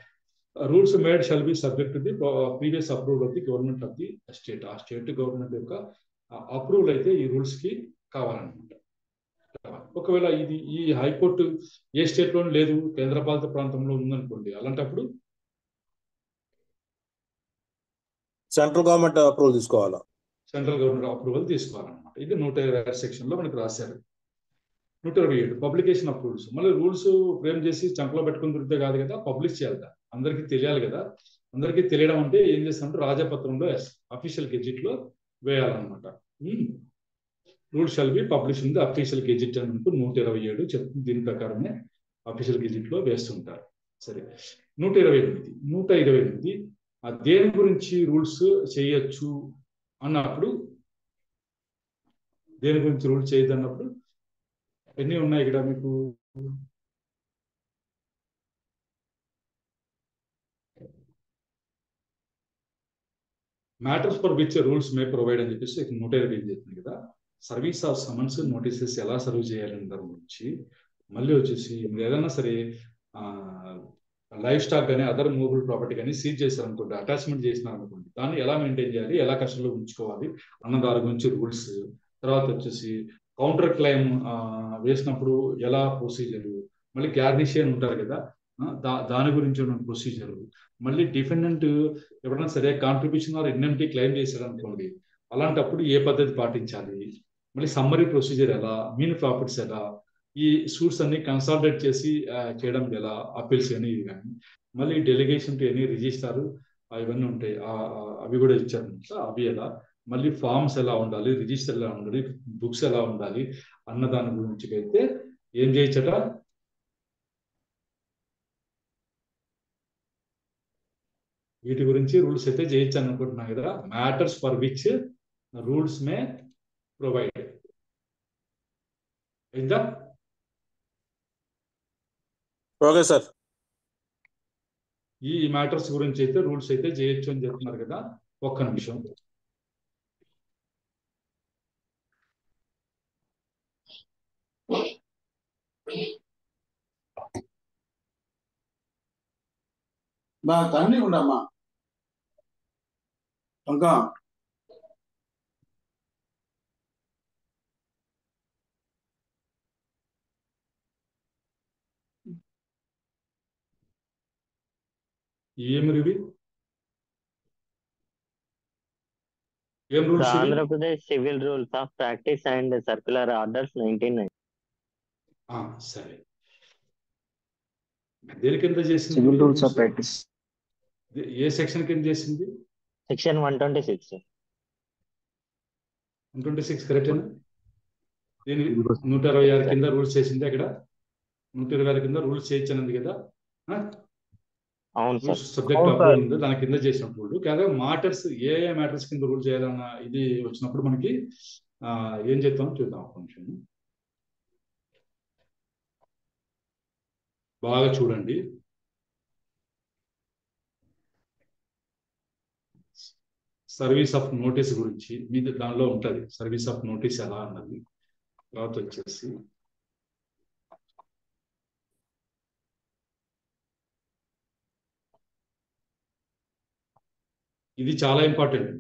Rules made shall be subject to the previous approval of the government of the state. ఆ స్టేట్ గవర్నమెంట్ యొక్క అప్రూవల్ అయితే ఈ రూల్స్ కి కావాలన్నమాట. ఒకవేళ ఈ హైకోర్టు ఏ స్టేట్ లోనూ లేదు, కేంద్రపాలిత ప్రాంతంలో ఉందనుకోండి, అలాంటప్పుడు సెంట్రల్ గవర్నమెంట్ అప్రూవల్ తీసుకోవాలా, సెంట్రల్ గవర్నమెంట్ అప్రూవల్ తీసుకోవాలన్నమాట. ఇది 126 సెక్షన్ లో మనకి రాశారు. 127 పబ్లికేషన్ ఆఫ్ రూల్స్. మళ్ళీ రూల్స్ ఫ్రేమ్ చేసి చంకలో పెట్టుకుని దొరికితే కాదు కదా, పబ్లిష్ చేయాలి కదా, అందరికీ తెలియాలి కదా. అందరికీ తెలియడం అంటే ఏం చేస్తామంటే రాజపత్రంలో అఫీషియల్ గెజిట్ లో వేయాలన్నమాట. Rule shall be publish in the official gazette అని 127 చెప్తుంది. దీని ప్రకారమే అఫీషియల్ గెజిట్ లో వేస్తుంటారు. సరే, 128 దేని గురించి రూల్స్ చేయొచ్చు అన్నప్పుడు, దేని గురించి రూల్స్ చేయొద్దు అన్నప్పుడు ఎన్ని ఉన్నాయి ఇక్కడ మీకు? Matters for which rules may provide అని చెప్పేసి 128 చెప్తుంది కదా. సర్వీస్ ఆఫ్ సమన్స్ నోటీసెస్ ఎలా సర్వ్ చేయాలని దాని గురించి. మళ్ళీ వచ్చేసి మీరు ఏదైనా సరే లైఫ్ స్టాక్ కానీ అదర్ మూవబుల్ ప్రాపర్టీ కానీ సీజ్ చేశారనుకోండి, అటాచ్మెంట్ చేసినారనుకోండి, దాన్ని ఎలా మెయింటైన్ చేయాలి, ఎలా కస్టడీలో ఉంచుకోవాలి అన్న దాని గురించి రూల్స్. తర్వాత వచ్చేసి కౌంటర్ క్లెయిమ్ వేసినప్పుడు ఎలా ప్రొసీజరు, మళ్ళీ గ్యార్నిషియన్ ఉంటారు కదా, దాని గురించి ఉన్న ప్రొసీజరు. మళ్ళీ డిఫెండెంట్ ఎవరైనా సరే కాంట్రిబ్యూషన్ ఆర్ ఇన్ఎంటీ క్లెయిమ్ చేశారు అనుకోండి, అలాంటప్పుడు ఏ పద్ధతి పాటించాలి, మళ్ళీ సమ్మరీ ప్రొసీజర్ ఎలా, మీన్ ప్రాఫిట్స్ ఎలా, ఈ సూట్స్ అన్ని కన్సాలిడేట్ చేసి చేయడం ఎలా, అప్పీల్స్ కానీ ఇవి కానీ, మళ్ళీ డెలిగేషన్ టు ఎనీ రిజిస్టార్ ఇవన్నీ ఉంటాయి, అవి కూడా ఇచ్చారనమాట. అవి ఎలా, మళ్ళీ ఫార్మ్స్ ఎలా ఉండాలి, రిజిస్టర్ ఎలా ఉండాలి, బుక్స్ ఎలా ఉండాలి అన్న దాని గురించి అయితే ఏం చేయొచ్చట, వీటి గురించి రూల్స్ అయితే చేయొచ్చు అనుకుంటున్నాం కదా. Matters for which rules may provide. అయిందా? Okay sir. ఈ మ్యాటర్స్ గురించి అయితే రూల్స్ అయితే చేయొచ్చు అని చెప్తున్నారు కదా. ఒక్క నిమిషం. బా తన్ని ఉండమ్మా ఇంకా ఏమి రివి ఏం rules? Andhra Pradesh civil rules of practice and circular orders 1990. సరే, దేని కింద చేసింది? Civil rules of practice A section కింద చేసింది? సెక్షన్ 126. 126 కరెక్టేనా? దీని 126 కింద రూల్స్ చేసింది. అక్కడ 126 కింద రూల్స్ చేయొచ్చన్నది కదా. అవును సార్. సబ్జెక్ట్ అప్రూవల్ ఉంది, దాని కింద చేసినప్పుడు కాదా మ్యాటర్స్, ఏ మ్యాటర్స్ కింద రూల్ చేయాలన్న ఇది వచ్చినప్పుడు మనకి ఏం చేద్దాం చూద్దాం. కొంచెం బాగా చూడండి. సర్వీస్ ఆఫ్ నోటీస్ గురించి మీద దానిలో ఉంటది, సర్వీస్ ఆఫ్ నోటీస్ ఎలా అన్నది. తర్వాత వచ్చేసి ఇది చాలా ఇంపార్టెంట్.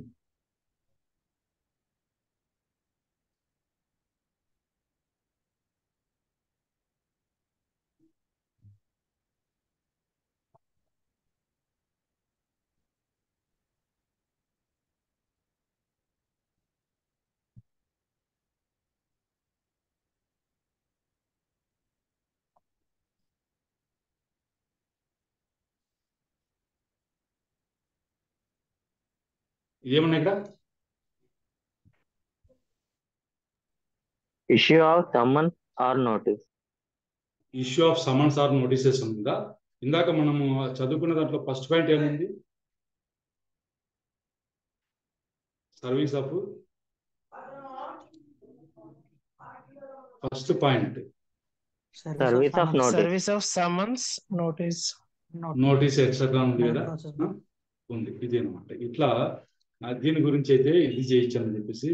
ఏమన్నా ఇక్కడ issue of summon or notice. Issue of summons or notices ఉందా? ఇందాక మనము చదువుకున్న దాంట్లో ఫస్ట్ పాయింట్ ఏముంది? Service of first point service of notice. Service of summons notice notice etcetera ఉంది కదా, ఉంది. ఇది అనమాట. ఇట్లా దీని గురించి అయితే ఇది చేయొచ్చని చెప్పేసి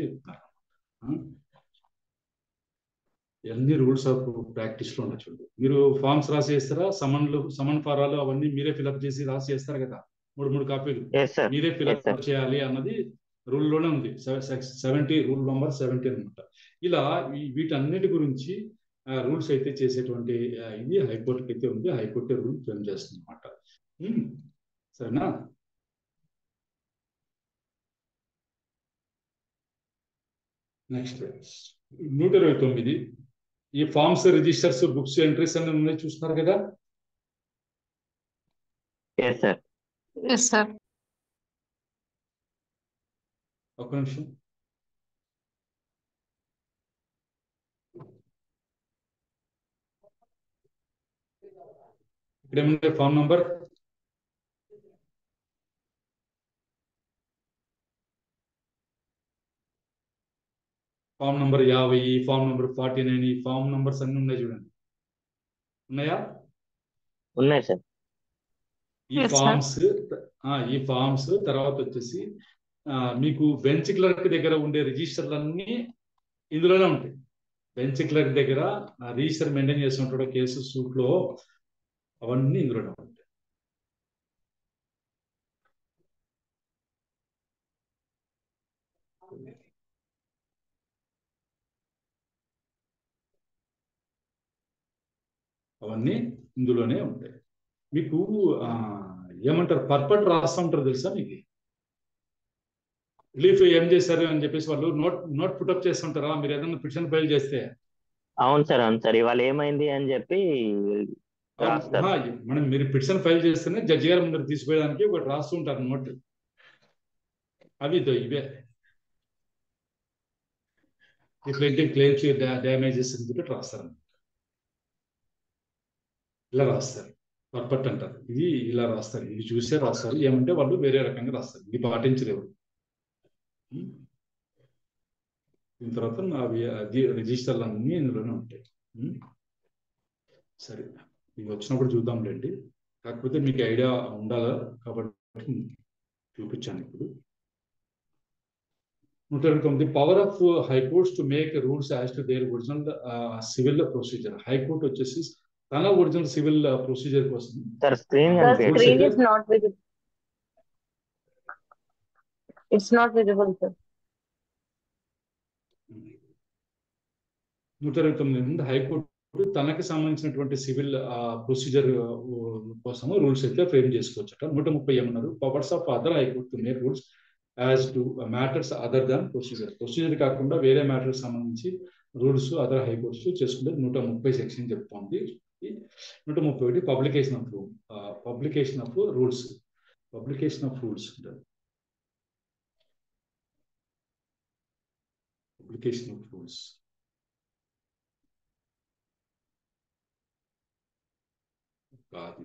ఎన్ని రూల్స్ ఆఫ్ ప్రాక్టీస్ లో ఉండొచ్చు. మీరు ఫార్మ్స్ రాసి చేస్తారా? సమన్ ఫారాలు అవన్నీ మీరే ఫిల్అప్ చేసి రాసి చేస్తారు కదా, 3 కాపీలు మీరే ఫిల్అప్ చేయాలి అన్నది రూల్ లోనే ఉంది. 70 రూల్ నంబర్ 70 అనమాట. ఇలా వీటన్నిటి గురించి రూల్స్ అయితే చేసేటువంటి ఇది హైకోర్టుకి అయితే ఉంది. హైకోర్టు రూల్ ఫ్రేమ్ చేస్తుంది అనమాట. సరేనా? నెక్స్ట్ 129 ఈ ఫార్మ్స్, రిజిస్టర్స్, బుక్స్, ఎంట్రీస్ అన్ని ఉన్నాయి, చూస్తున్నారు కదా. ఒక్క నిమిషం. ఇక్కడ ఏముంది? Form number form number 50, form number 49, ఈ ఫామ్ నంబర్స్ అన్ని ఉన్నాయి చూడండి. ఉన్నాయా? ఉన్నాయి సార్. ఈ ఫామ్స్ తర్వాత వచ్చేసి మీకు బెంచ్ క్లర్క్ దగ్గర ఉండే రిజిస్టర్లన్నీ ఇందులోనే ఉంటాయి. బెంచ్ క్లర్క్ దగ్గర రిజిస్టర్ మెయింటైన్ చేస్తుంటాడు కేసు సూట్ లో, అవన్నీ ఇందులోనే ఉంటాయి. అవన్నీ ఇందులోనే ఉంటాయి. మీకు ఏమంటారు, పర్పట్ రాస్తూ ఉంటారు తెలుసా మీకు? రిలీఫ్ ఏం చేశారు అని చెప్పేసి వాళ్ళు నోట్ పుటప్ చేస్తుంటారా మీరు ఏదైనా పిటిషన్ ఫైల్ చేస్తే? అవును సార్, అవును సార్. ఇవాళ ఏమైంది అని చెప్పి మనం మీరు పిటిషన్ ఫైల్ చేస్తేనే జడ్జి గారి ముందర తీసిపోయడానికి ఒకటి రాస్తూ ఉంటారు నోట్. అవి ఇవే రిఫ్లెక్టింగ్ క్లెయిమ్స్, డ్యామేజెస్ అని చెప్పి రాస్తారు. ఇలా రాస్తారు, పర్పట్ అంటారు. ఇది ఇలా రాస్తారు, ఇది చూసే రాస్తారు. ఏమంటే వాళ్ళు వేరే రకంగా రాస్తారు, ఇది పాటించలేవు. దీని తర్వాత రిజిస్టర్లు అన్నీ ఇందులోనే ఉంటాయి. సరే, ఇది వచ్చినప్పుడు చూద్దాంలేండి. కాకపోతే మీకు ఐడియా ఉండాలా కాబట్టి చూపించాను ఇప్పుడు. 129 power of high courts to make rules as to their original civil procedure. High court వచ్చేసి తన ఒరిజినల్ సివిల్ ప్రొసీజర్ కోసం It's not visible, sir. 129 high court తనకి సంబంధించినటువంటి సివిల్ ప్రొసీజర్ కోసం రూల్స్ అయితే ఫ్రేమ్ చేసుకోవచ్చట. 130 ఏమన్నారు? Powers of other high court to make rules as to matters other than procedure. Procedure కాకుండా వేరే మ్యాటర్స్ సంబంధించి రూల్స్ అదర్ హైకోర్ట్స్ చేసుకుంటే 130 సెక్షన్ చెప్తోంది. 131 పబ్లికేషన్ ఆఫ్ రూల్స్ అంటారు. పబ్లికేషన్ ఆఫ్ రూల్స్ కాదు.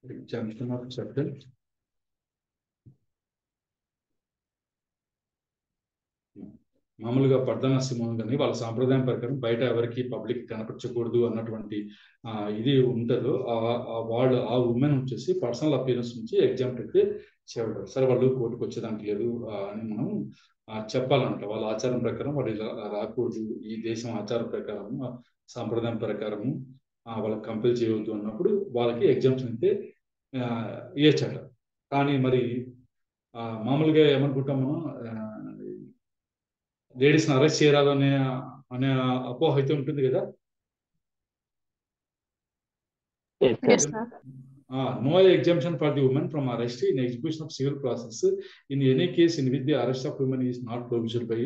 Exemption of certain మామూలుగా పర్దానా సింహం కానీ వాళ్ళ సాంప్రదాయం ప్రకారం బయట ఎవరికి పబ్లిక్ కనపరచకూడదు అన్నటువంటి ఇది ఉంటుందో వాళ్ళు ఆ ఉమెన్ వచ్చేసి పర్సనల్ అపియరెన్స్ నుంచి ఎగ్జాంపుల్ అయితే చేయబడతారు. సరే, వాళ్ళు కోర్టుకు వచ్చేదానికి లేదు అని మనం చెప్పాలంట. వాళ్ళ ఆచారం ప్రకారం వాళ్ళు ఇలా రాకూడదు. ఈ దేశం ఆచారం ప్రకారము, సాంప్రదాయం ప్రకారము వాళ్ళకి కంపెల్ చేయవద్దు అన్నప్పుడు వాళ్ళకి ఎగ్జామ్షన్ అయితే ఇవ్వచ్చట. కానీ మరి మామూలుగా ఏమనుకుంటాం మనం, లేడీస్ని అరెస్ట్ చేయరాదు అనే అపోహ అయితే ఉంటుంది కదా. No exemption for the women from arrest in execution of civil process in any case in which the arrest of women is not prohibited by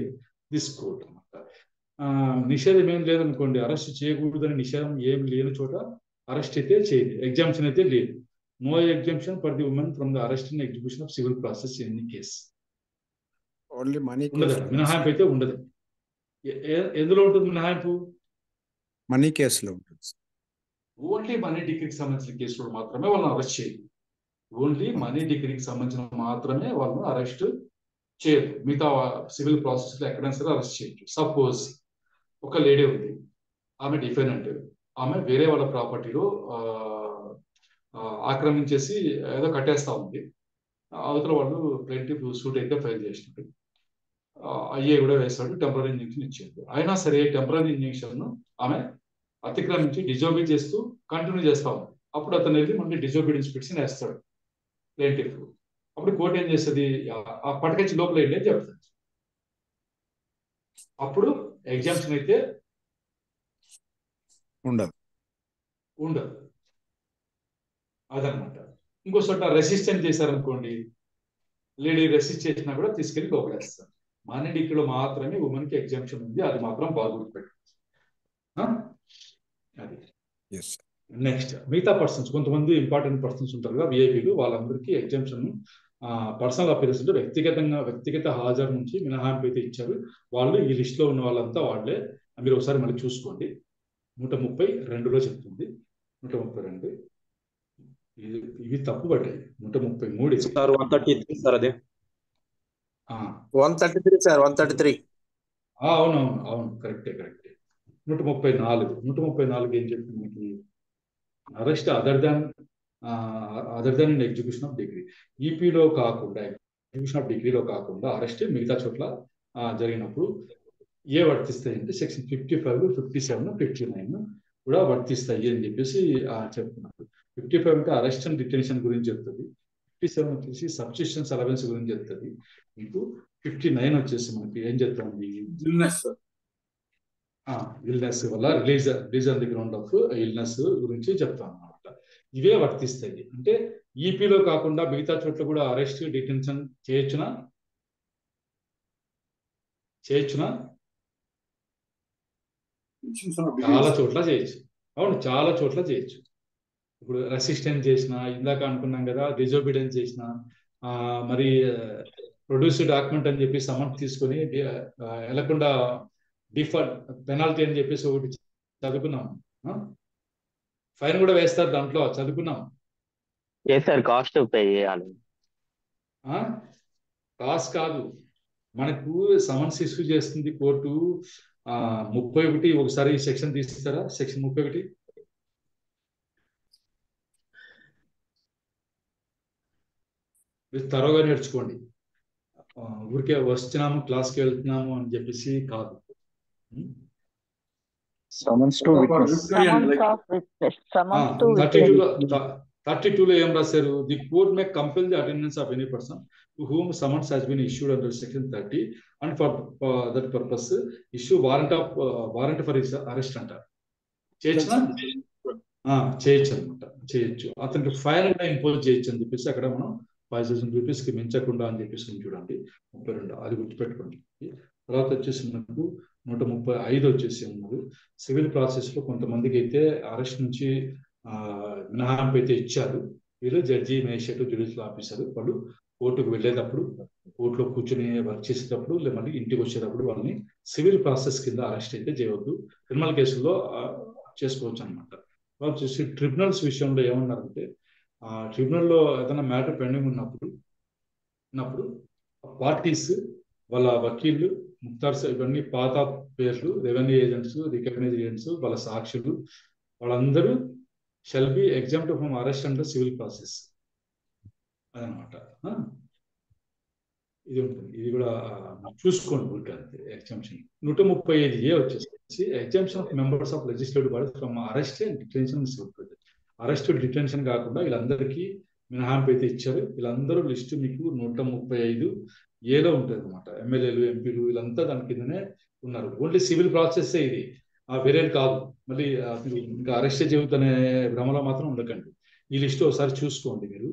this court. నిషేధం ఏం లేదనుకోండి, అరెస్ట్ చేయకూడదని నిషేధం ఏం లేని చోట అరెస్ట్ అయితే చేయదు, ఎగ్జామ్షన్ అయితే లేదు. No exemption for the women from the arrest in execution of civil process in any case. Only money ఉండదు, మినహాయింపు అయితే ఉండదు. ఎందులో ఉంటుంది మినహాయింపు? మనీ కేసులో ఉంటుంది. ఓన్లీ మనీ డిగ్రీకి సంబంధించిన కేసులు మాత్రమే వాళ్ళని అరెస్ట్ చేయదు. ఓన్లీ మనీ డిగ్రీకి సంబంధించిన మాత్రమే వాళ్ళను అరెస్ట్ చేయదు. మిగతా సివిల్ ప్రాసెస్ లో ఎక్కడైనా సరే అరెస్ట్ చేయొచ్చు. సపోజ్ ఒక లేడీ ఉంది, ఆమె డిఫెండెంట్, ఆమె వేరే వాళ్ళ ప్రాపర్టీలో ఆక్రమించేసి ఏదో కట్టేస్తా ఉంది. అవతల వాళ్ళు ప్లేంటిఫ్ సూట్ అయితే ఫైల్ చేసినట్టు, అయ్యే కూడా వేస్తాడు, టెంపరీ ఇంజెక్షన్ ఇచ్చేది. అయినా సరే టెంపరీ ఇంజెక్షన్ ఆమె అతిక్రమించి డిజోబీ చేస్తూ కంటిన్యూ చేస్తా ఉంది. అప్పుడు అతను వెళ్ళి మళ్ళీ డిజోబీడియన్స్ పిటిషన్ వేస్తాడు ప్లేంటిఫ్. అప్పుడు కోర్టు ఏం చేస్తుంది, ఆ పట్టుకొచ్చి లోపల వెళ్ళి అని చెప్తుంది. అప్పుడు ఎగ్జామ్షన్ అయితే ఉండదు. అదనమాట. ఇంకో చోట రెసిస్టెంట్ చేశారనుకోండి, లేడీ రెసిస్ట్ చేసినా కూడా తీసుకెళ్లి లోపలేస్తారు. మనీ డిగ్రీలో మాత్రమే ఉమెన్ కి ఎగ్జామ్షన్ ఉంది, అది మాత్రం బాగా గుర్తుపెట్టాలి. అది నెక్స్ట్ మిగతా పర్సన్స్, కొంతమంది ఇంపార్టెంట్ పర్సన్స్ ఉంటారు కదా, విఐపీలు, వాళ్ళందరికీ ఎగ్జామ్షన్ పర్సనల్ అపియరెన్స్ అంటే వ్యక్తిగత హాజరు నుంచి మినహాయింపు అయితే ఇచ్చారు. వాళ్ళు ఈ లిస్ట్ లో ఉన్న వాళ్ళంతా వాళ్ళే. మీరు ఒకసారి మళ్ళీ చూసుకోండి. 132లో చెప్తుంది. 132 ఇవి తప్పు పడ్డాయి. 133 సార్ 133 సార్, అదే 133 సార్, 133. అవును కరెక్టే. 134 ఏం చెప్తుంది మనకి, arrest other than in execution of decree. ఈపీలో కాకుండా, ఎగ్జిక్యూషన్ ఆఫ్ డిగ్రీలో కాకుండా అరెస్ట్ మిగతా చోట్ల జరిగినప్పుడు ఏ వర్తిస్తాయి అంటే సెక్షన్ 55, 57, 59 కూడా వర్తిస్తాయి అని చెప్పేసి చెప్తున్నారు. 55 అంటే అరెస్ట్ అండ్ డిటెన్షన్ గురించి చెప్తుంది. 57 వచ్చేసి సబ్సిస్టెన్స్ అలవెన్స్ గురించి చెప్తుంది. మీకు 59 వచ్చేసి మనకి ఏం చెప్తుంది, ఇల్నెస్ వల్ల release on the ground of illness గురించి చెప్తాను అనమాట. ఇవే వర్తిస్తాయి. అంటే ఈపీలో కాకుండా మిగతా చోట్ల కూడా అరెస్ట్ డిటెన్షన్ చేయొచ్చునా? చాలా చోట్ల చేయొచ్చు. అవును, చాలా చోట్ల చేయొచ్చు. ఇప్పుడు రెసిస్టెన్స్ చేసిన, ఇందాక అనుకున్నాం కదా, డిజోబీడియన్స్ చేసిన, మరి ప్రొడ్యూస్ డాక్యుమెంట్ అని చెప్పి సమన్ తీసుకొని వెళ్లకుండా డిఫాల్ట్ పెనాల్టీ అని చెప్పేసి ఒకటి చదువుకున్నాం. ఫైన్ కూడా వేస్తారు దాంట్లో, చదువుకున్నాం. కాస్ట్ పే చేయాలి. కాస్ట్ కాదు, మనకు సమన్స్ ఇష్యూ చేస్తుంది కోర్టు. 31 ఒకసారి సెక్షన్ తీస్తారా, సెక్షన్ 31 తరోగా నేర్చుకోండి. ఊరికే వస్తున్నాము క్లాస్కి వెళ్తున్నాము అని చెప్పేసి కాదు. 32లో ఏం రాశారు, the court may compel the attendance of any person to whom summons has been issued under section 30 and for that purpose issue warrant for arrest అంటారు. చేయొచ్చు అనమాట, చేయొచ్చు. అతనికి ఫైన్ కూడా ఇంపోజ్ చేయొచ్చు అని చెప్పేసి అక్కడ మనం 5,000 రూపీస్కి మించకుండా అని చెప్పేసి చూడండి. 32 అది గుర్తుపెట్టుకోండి. తర్వాత వచ్చేసి మనకు 135 వచ్చేసి ఉన్నారు. సివిల్ ప్రాసెస్ లో కొంతమందికి అయితే అరెస్ట్ నుంచి మినహాయింపు అయితే ఇచ్చారు. వీళ్ళు జడ్జి, మేజిస్ట్రేట్, జ్యుడిషియల్ ఆఫీసర్, వాళ్ళు కోర్టుకు వెళ్ళేటప్పుడు, కోర్టులో కూర్చొని వర్క్ చేసేటప్పుడు, మళ్ళీ ఇంటికి వచ్చేటప్పుడు వాళ్ళని సివిల్ ప్రాసెస్ కింద అరెస్ట్ అయితే చేయవద్దు. క్రిమినల్ కేసుల్లో చేసుకోవచ్చు అనమాట. వాళ్ళు వచ్చేసి ట్రిబ్యునల్స్ విషయంలో ఏమన్నారంటే, ట్రిబ్యునల్లో ఏదైనా మ్యాటర్ పెండింగ్ ఉన్నప్పుడు పార్టీస్, వాళ్ళ వకీళ్ళు, ముక్తార్స్, ఇవన్నీ పాత పేర్లు, రెవెన్యూ ఏజెంట్స్, రికగ్నైజ్ ఏజెంట్స్, వాళ్ళ సాక్షులు, వాళ్ళందరూ shall be exempted from arrest under civil process అదనమాట. ఇది ఉంటుంది. ఇది కూడా చూసుకోండి ఊరికే అంతే ఎగ్జామ్షన్. 135A వచ్చేసి వచ్చేసి exemption of members of legislative bodies from arrest and detention civil procedure. Arrest detention కాకుండా వీళ్ళందరికీ మినహాయింపు అయితే ఇచ్చారు. వీళ్ళందరూ లిస్టు మీకు 135A ఉంటుంది అనమాట. ఎమ్మెల్యేలు, ఎంపీలు వీళ్ళంతా దాని కిందనే ఉన్నారు. ఓన్లీ సివిల్ ప్రాసెస్ ఇది, వేరేది కాదు. మళ్ళీ మీరు ఇంకా అరెస్ట్ చెబుతునే భ్రమలో మాత్రం ఉండకండి. ఈ లిస్టు ఒకసారి చూసుకోండి మీరు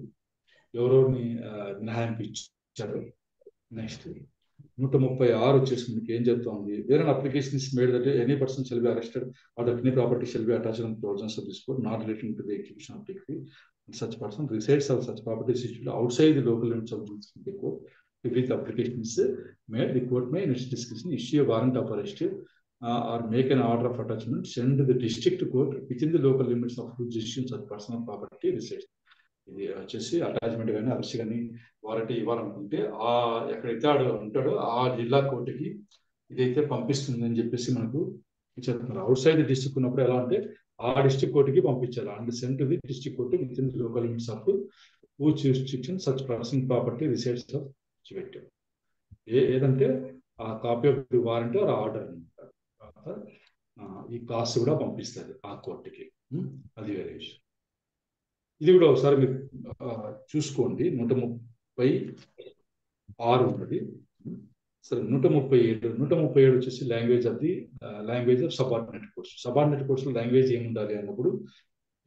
ఎవరెవరిని మినహాయింపు ఇచ్చారు. నెక్స్ట్ 136 వచ్చేసి మీకు ఏం చెప్తుంది, వేరే application is made that any person shall be arrested or that any property shall be attached on provisions of this code not relating to the execution of decree. Such person resides of such property situated outside the local limits of the court. If the application is made, the court may in its discretion issue a warrant of arrest or make an order of attachment, send to the district court within the local limits of whose jurisdiction such personal property resides. ఇది వచ్చేసి attachment కానీ arrest కానీ warranty ఇవ్వాలనుకుంటే ఎక్కడైతే ఉంటాడో ఆ జిల్లా కోర్టుకి ఇదైతే పంపిస్తుందని చెప్పేసి మనకు చెప్తున్నారు. అవుట్ సైడ్ డిస్ట్రిక్ట్ ఉన్నప్పుడు ఎలా అంటే ఆ డిస్ట్రిక్ట్ కోర్టుకి పంపించాలి. And sent the district court within the local limits of whose jurisdiction such personal property resides of victim. ఏదంటే ఆ copy of the warrant or order ఈ కాస్ట్ కూడా పంపిస్తుంది ఆ కోర్టుకి. అది వేరే విషయం. ఇది కూడా ఒకసారి మీరు చూసుకోండి. 136 ఉన్నది. సరే 137 వచ్చేసి language of subordinate courts. Subordinate courts లో లాంగ్వేజ్ ఏముండాలి అన్నప్పుడు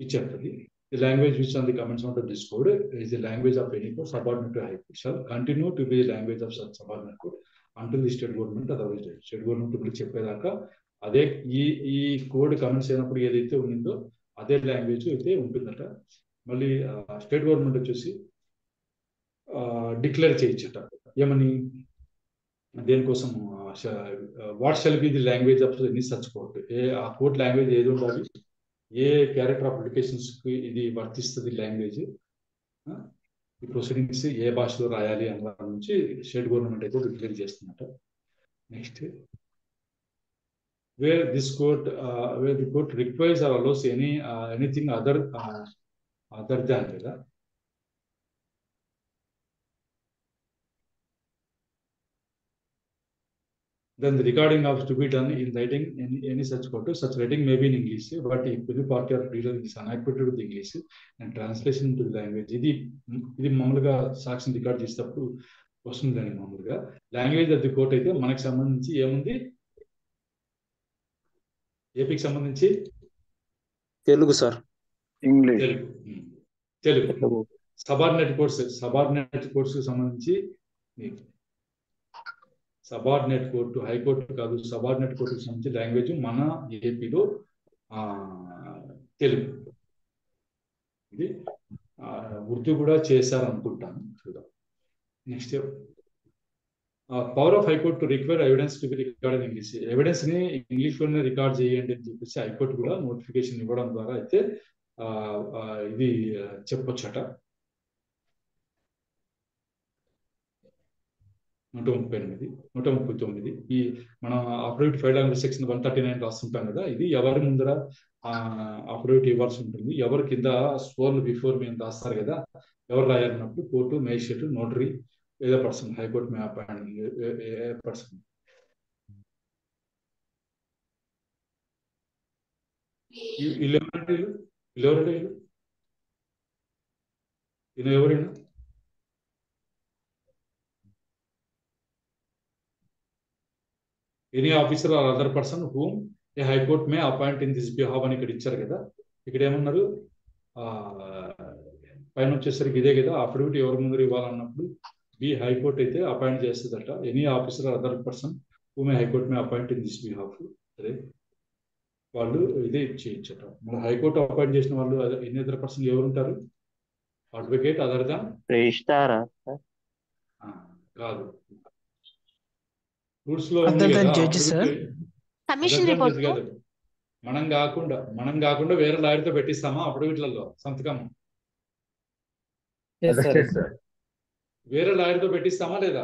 ఇచ్చేది. The language which on the comments of this code is the language of any court subordinate to high court shall continue to be language of subordinate court until the state government otherwise. State government మీకు చెప్పేదాకా అదే ఈ code comments అయినప్పుడు ఏదైతే ఉందో అదే language అయితే ఉంటుందట. మళ్ళీ స్టేట్ గవర్నమెంట్ వచ్చేసి డిక్లేర్ చేయొచ్చట. ఏమని, దేనికోసం, what shall be the language of any such court. ఆ కోర్ట్ లాంగ్వేజ్ ఏది ఉండాలి, ఏ క్యారెక్టర్ ఆఫ్ అప్లికేషన్స్ కి ఇది వర్తిస్తుంది లాంగ్వేజ్, ఈ ప్రొసీడింగ్స్ ఏ భాషలో రాయాలి అన్న దాని నుంచి స్టేట్ గవర్నమెంట్ అయితే డిక్లేర్ చేస్తున్నట. Next where the court requires or allows anything other than కదా. Then the recording of to be done in writing in any such court. Such writing may be in English, but if any party or reader is unequipped with English and translation into the language, ఇది మామూలుగా సాక్ష్యం record చేసేటప్పుడు వస్తుందండి. మామూలుగా language of the court అయితే మనకు సంబంధించి ఏముంది, ఏపీకి సంబంధించి Telugu sir, English, Telugu. Subordinate courts కి సంబంధించి సబార్డినేట్ కోర్టు, హైకోర్టు కాదు, సబార్డినేట్ కోర్టుకు సంబంధించి లాంగ్వేజ్ మన ఏపీలో తెలుగు. ఇది ఉర్దూ కూడా చేశారనుకుంటాను. చూద్దాం. Next power of high court to require evidence to be record in English. Evidence ని ఇంగ్లీష్ లోనే రికార్డ్ చేయండి అని చెప్పేసి హైకోర్టు కూడా నోటిఫికేషన్ ఇవ్వడం ద్వారా అయితే ఇది చెప్పొచ్చట. 139 ఈ మనం అఫిడవిట్ ఫైల్ అండర్ సెక్షన్ 139 రాస్తుంటాం కదా. ఇది ఎవరి ముందర అఫిడవిట్ ఇవ్వాల్సి ఉంటుంది, ఎవరి కింద స్వర్న్ బిఫోర్ మేము రాస్తారు కదా, ఎవరు రాయాలన్నప్పుడు కోర్టు, మేజిస్ట్రేట్, నోటరీ లేదా person, high court may appoint a person. ఎవరైనా any officer or other person whom a high court may appoint in this behalf అని ఇక్కడ ఇచ్చారు కదా. ఇక్కడ ఏమన్నారు, పైన వచ్చేసరికి ఇదే కదా, అఫిడవిట్ ఎవరి ముందు ఇవ్వాలన్నప్పుడు బి హైకోర్ట్ అయితే అపాయింట్ చేస్తుందట. Any officer or other person whom a high court may appoint in this behalf, సరే వాళ్ళు ఇదే చేయొచ్చట. మన హైకోర్టు అపాయింట్ చేసిన వాళ్ళు ఎన్ని అదర్ పర్సన్ ఎవరు ఉంటారు, అడ్వకేట్ అదర్ దాన్ కాదు, రూల్స్ లో ఉంది కదా. మనం కాకుండా వేరే లాయర్ తో పెట్టిస్తామా అఫిడవిట్లలో సంతకం? వేరే లాయర్ తో పెట్టిస్తామా లేదా?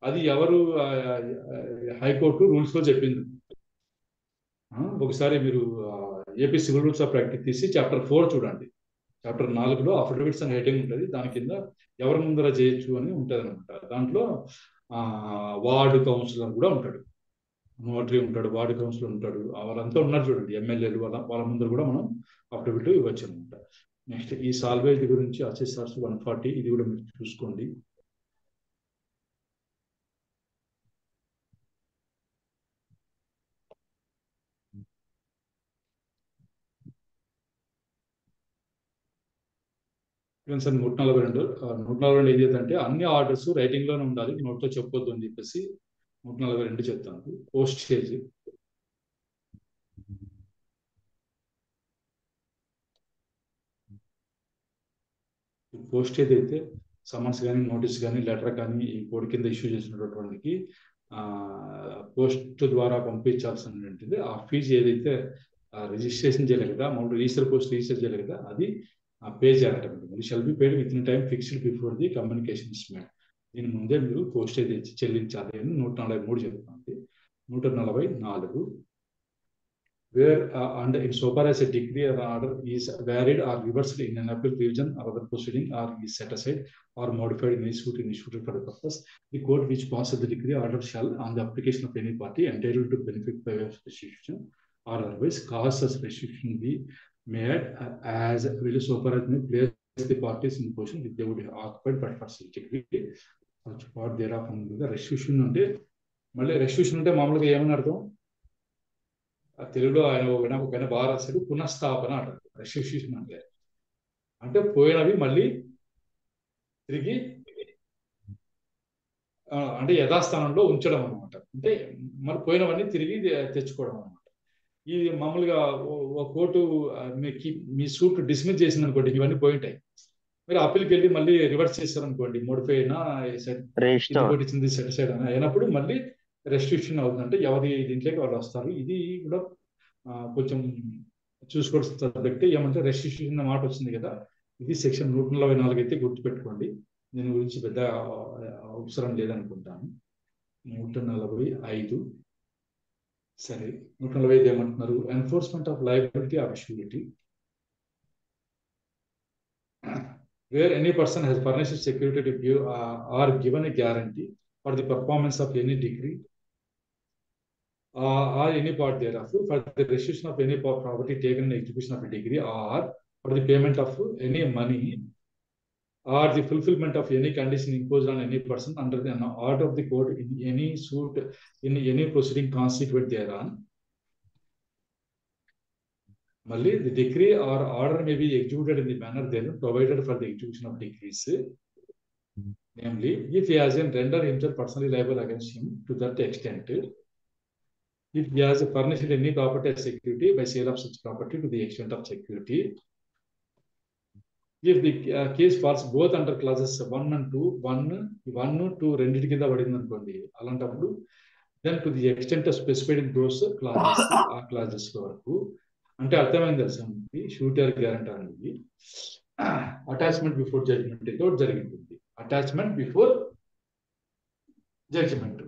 అది ఎవరు హైకోర్టు రూల్స్ లో చెప్పింది. ఒకసారి మీరు AP civil rules of practice తీసి చాప్టర్ 4 చూడండి. చాప్టర్ 4లో అఫిడవిట్స్ అనే హెడ్డింగ్ ఉంటుంది. దాని కింద ఎవరి ముందర చేయొచ్చు అని ఉంటుంది అనమాట. దాంట్లో వార్డు కౌన్సిలర్ కూడా ఉంటాడు, నోటరీ ఉంటాడు, వార్డు కౌన్సిలర్ ఉంటాడు, వాళ్ళంతా ఉన్నారు చూడండి, ఎమ్మెల్యేలు, వాళ్ళ ముందర కూడా మనం అఫిడవిట్ ఇవ్వచ్చు అనమాట. నెక్స్ట్ ఈ సాల్వేజ్ గురించి అసెసర్స్ 140, ఇది కూడా మీరు చూసుకోండి. సార్ 142 ఏం చేద్దంటే అన్ని ఆర్డర్స్ రైటింగ్ లోనే ఉండాలి, నోట్తో చెప్పొద్దు అని చెప్పేసి 142 చెప్తాను. పోస్టేజ్ పోస్టేజ్ అయితే సమన్స్ కానీ నోటీస్ కానీ లెటర్ కానీ ఈ కోడ్ కింద ఇష్యూ చేసినటువంటికి పోస్ట్ ద్వారా పంపించాల్సినటువంటిది ఆ ఫీజు ఏదైతే రిజిస్ట్రేషన్ చేయలేదు కదా, మామూలు రిజిస్టర్ పోస్ట్ రిజిస్టర్ చేయలేదు కదా, అది పే చేయాలట. Shall be paid within time fixed before the communications made. దీని ముందే మీరు పోస్టేజ్ చెల్లించాలి అని 143 చెప్తుంది. 144 where under insofar as a decree or order is varied or reversed in an appeal revision or other proceeding or is set aside or modified in any suit initiated for the purpose, the court which passes the decree order shall, on the application of any party entitled to benefit by way of restitution or otherwise cause such restitution be made as well so far as may place the parties in position which they would have occupied but for such decree such part thereof under the restitution. అంటే మళ్ళీ restitution అంటే మామూలుగా ఏమని అర్థం, తెలుగులో ఆయన బాగా రాశాడు, పునఃస్థాపన అంటారు. రెస్టిట్యూషన్ అంటే పోయినవి మళ్ళీ తిరిగి అంటే యథాస్థానంలో ఉంచడం అనమాట. అంటే మరి పోయినవన్నీ తిరిగి తెచ్చుకోవడం అనమాట. ఈ మామూలుగా ఒక కోర్టు మీ సూట్ డిస్మిస్ చేసింది అనుకోండి, ఇవన్నీ పోయింటాయి, మీరు అప్పీల్కి వెళ్ళి మళ్ళీ రివర్స్ చేస్తారు అనుకోండి, మోడిఫై అయినా ఇచ్చింది సెట్ సైడ్ అని అయినప్పుడు మళ్ళీ రెస్టిట్యూషన్ అవుతుంది. అంటే ఎవరి దీంట్లోకి వాళ్ళు వస్తారు. ఇది కూడా కొంచెం చూసుకోవాల్సిన సబ్జెక్ట్. ఏమంటే రెస్టిట్యూషన్ మాట వచ్చింది కదా, ఇది సెక్షన్ 144 అయితే గుర్తుపెట్టుకోండి, దీని గురించి పెద్ద అవసరం లేదనుకుంటాను. 145 సరే, 145 ఏమంటున్నారు, enforcement of liability of surety where any person has furnished security to give or given a guarantee for the performance of any decree or any part thereof, for the restitution of any property taken in execution of a decree, or for the payment of any money or the fulfillment of any condition imposed on any person under the order of the court in any suit in any proceeding consequent thereon. Mali, the decree or order may be executed in the manner then provided for the execution of decrees. Namely, if he has rendered himself personally liable against him to that extent, if he has furnished any property as security by sale of such property to the extent of security, if the case falls both under clauses 1 and 2, 1 to రెండింటి కింద పడింది అనుకోండి, అలాంటప్పుడు then to the extent of specified in those clauses, ఆ clauses వరకు. అంటే అర్థమైంది తెలుసా, షూటర్ గ్యారంటర్ అనేది అటాచ్మెంట్ బిఫోర్ జడ్జ్మెంట్ ఏదో జరిగింది. అటాచ్మెంట్ బిఫోర్ జడ్జ్మెంట్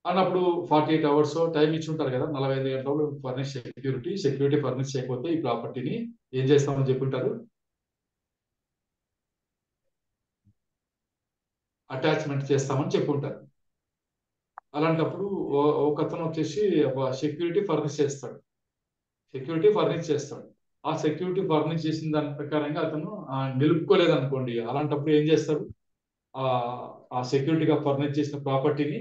అన్నప్పుడు 48 hours టైం ఇచ్చి ఉంటారు కదా, 45 గంటలు ఫర్నిష్ సెక్యూరిటీ ఫర్నిష్ చేయకపోతే ఈ ప్రాపర్టీని ఏం చేస్తామని చెప్పుంటారు, అటాచ్మెంట్ చేస్తామని చెప్పుంటారు. అలాంటప్పుడు ఒక అతను వచ్చేసి సెక్యూరిటీ ఫర్నిష్ చేస్తాడు. ఆ సెక్యూరిటీ ఫర్నిష్ చేసిన దాని ప్రకారంగా అతను నిలుపుకోలేదు అనుకోండి, అలాంటప్పుడు ఏం చేస్తారు, ఆ సెక్యూరిటీగా ఫర్నిష్ చేసిన ప్రాపర్టీని